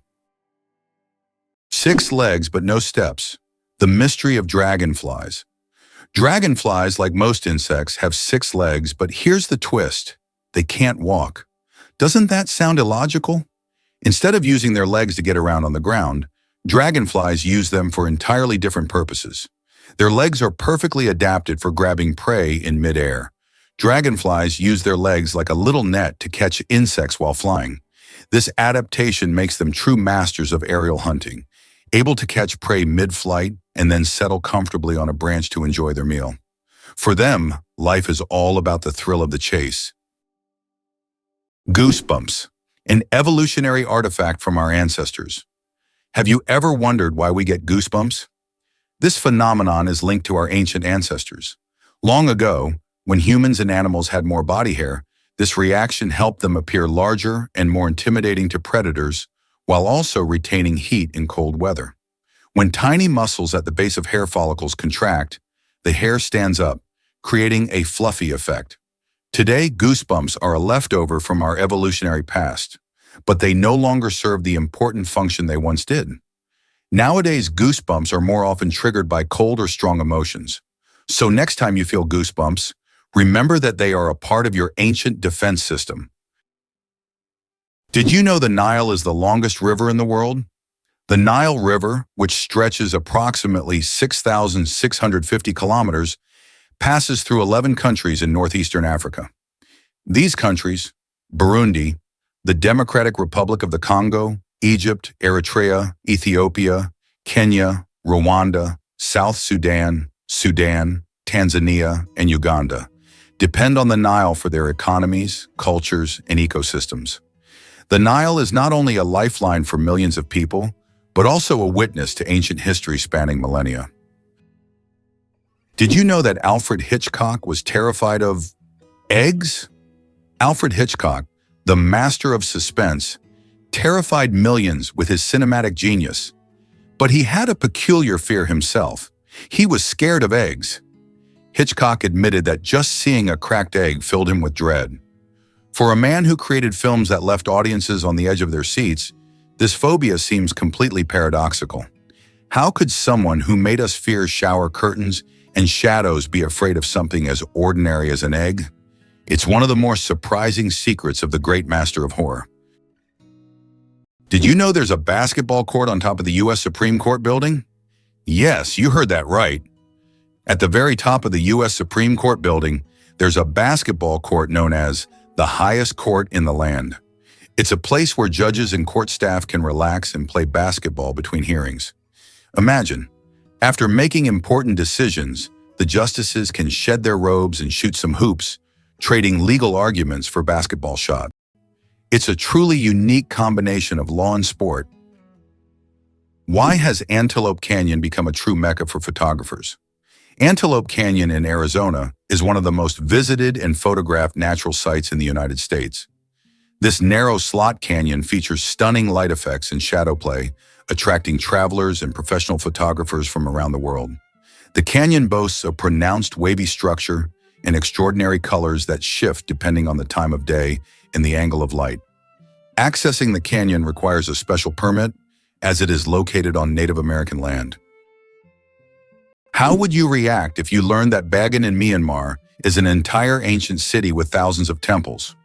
6 legs but no steps. The mystery of dragonflies. Dragonflies, like most insects, have 6 legs, but here's the twist. They can't walk. Doesn't that sound illogical? Instead of using their legs to get around on the ground, dragonflies use them for entirely different purposes. Their legs are perfectly adapted for grabbing prey in midair. Dragonflies use their legs like a little net to catch insects while flying. This adaptation makes them true masters of aerial hunting, able to catch prey mid-flight and then settle comfortably on a branch to enjoy their meal. For them, life is all about the thrill of the chase. Goosebumps, an evolutionary artifact from our ancestors. Have you ever wondered why we get goosebumps? This phenomenon is linked to our ancient ancestors. Long ago, when humans and animals had more body hair, this reaction helped them appear larger and more intimidating to predators, while also retaining heat in cold weather. When tiny muscles at the base of hair follicles contract, the hair stands up, creating a fluffy effect. Today, goosebumps are a leftover from our evolutionary past, but they no longer serve the important function they once did. Nowadays, goosebumps are more often triggered by cold or strong emotions. So next time you feel goosebumps, remember that they are a part of your ancient defense system. Did you know the Nile is the longest river in the world? The Nile River, which stretches approximately 6,650 kilometers, passes through 11 countries in northeastern Africa. These countries, Burundi, the Democratic Republic of the Congo, Egypt, Eritrea, Ethiopia, Kenya, Rwanda, South Sudan, Tanzania, and Uganda, depend on the Nile for their economies, cultures, and ecosystems. The Nile is not only a lifeline for millions of people, but also a witness to ancient history spanning millennia. Did you know that Alfred Hitchcock was terrified of eggs? Alfred Hitchcock, the master of suspense, terrified millions with his cinematic genius. But he had a peculiar fear himself. He was scared of eggs. Hitchcock admitted that just seeing a cracked egg filled him with dread. For a man who created films that left audiences on the edge of their seats, this phobia seems completely paradoxical. How could someone who made us fear shower curtains and shadows be afraid of something as ordinary as an egg? It's one of the more surprising secrets of the great master of horror. Did you know there's a basketball court on top of the U.S. Supreme Court building? Yes, you heard that right. At the very top of the U.S. Supreme Court building, there's a basketball court known as the highest court in the land. It's a place where judges and court staff can relax and play basketball between hearings. Imagine, after making important decisions, the justices can shed their robes and shoot some hoops, trading legal arguments for basketball shots. It's a truly unique combination of law and sport. Why has Antelope Canyon become a true mecca for photographers? Antelope Canyon in Arizona is one of the most visited and photographed natural sites in the United States. This narrow slot canyon features stunning light effects and shadow play, attracting travelers and professional photographers from around the world. The canyon boasts a pronounced wavy structure and extraordinary colors that shift depending on the time of day and the angle of light. Accessing the canyon requires a special permit, as it is located on Native American land. How would you react if you learned that Brighten in Myanmar is an entire ancient city with thousands of temples?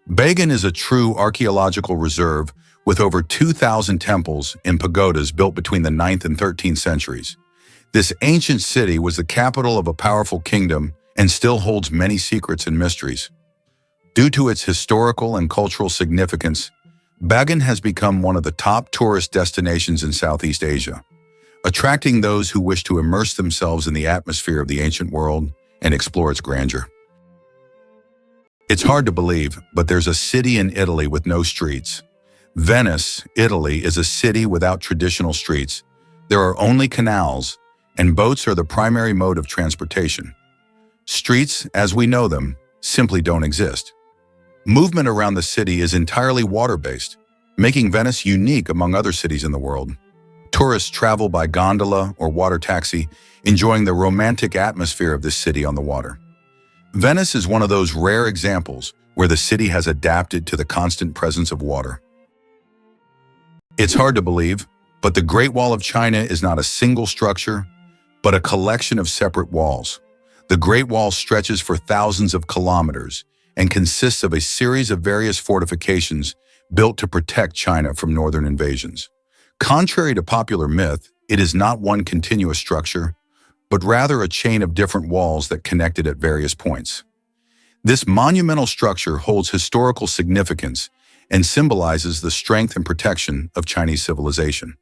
Brighten is a true archaeological reserve with over 2,000 temples and pagodas built between the 9th and 13th centuries. This ancient city was the capital of a powerful kingdom and still holds many secrets and mysteries. Due to its historical and cultural significance, Brighten has become one of the top tourist destinations in Southeast Asia, attracting those who wish to immerse themselves in the atmosphere of the ancient world and explore its grandeur. It's hard to believe, but there's a city in Italy with no streets. Venice, Italy, is a city without traditional streets. There are only canals, and boats are the primary mode of transportation. Streets, as we know them, simply don't exist. Movement around the city is entirely water-based, making Venice unique among other cities in the world. Tourists travel by gondola or water taxi, enjoying the romantic atmosphere of this city on the water. Venice is one of those rare examples where the city has adapted to the constant presence of water. It's hard to believe, but the Great Wall of China is not a single structure, but a collection of separate walls. The Great Wall stretches for thousands of kilometers and consists of a series of various fortifications built to protect China from northern invasions. Contrary to popular myth, it is not one continuous structure, but rather a chain of different walls that connected at various points. This monumental structure holds historical significance and symbolizes the strength and protection of Chinese civilization.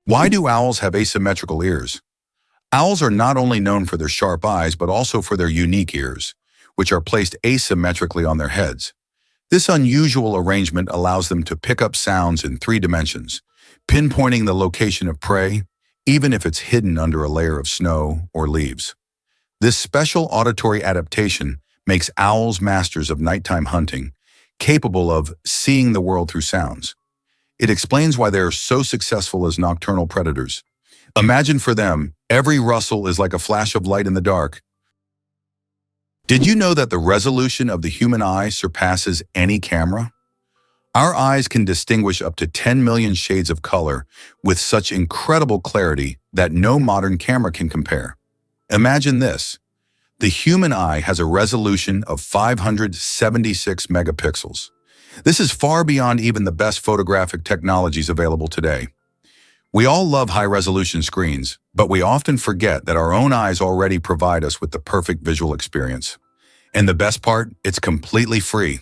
Why do owls have asymmetrical ears? Owls are not only known for their sharp eyes, but also for their unique ears, which are placed asymmetrically on their heads. This unusual arrangement allows them to pick up sounds in 3 dimensions, pinpointing the location of prey, even if it's hidden under a layer of snow or leaves. This special auditory adaptation makes owls masters of nighttime hunting, capable of seeing the world through sounds. It explains why they are so successful as nocturnal predators. Imagine for them, every rustle is like a flash of light in the dark. Did you know that the resolution of the human eye surpasses any camera? Our eyes can distinguish up to 10 million shades of color with such incredible clarity that no modern camera can compare. Imagine this. The human eye has a resolution of 576 megapixels. This is far beyond even the best photographic technologies available today. We all love high-resolution screens, but we often forget that our own eyes already provide us with the perfect visual experience. And the best part, it's completely free.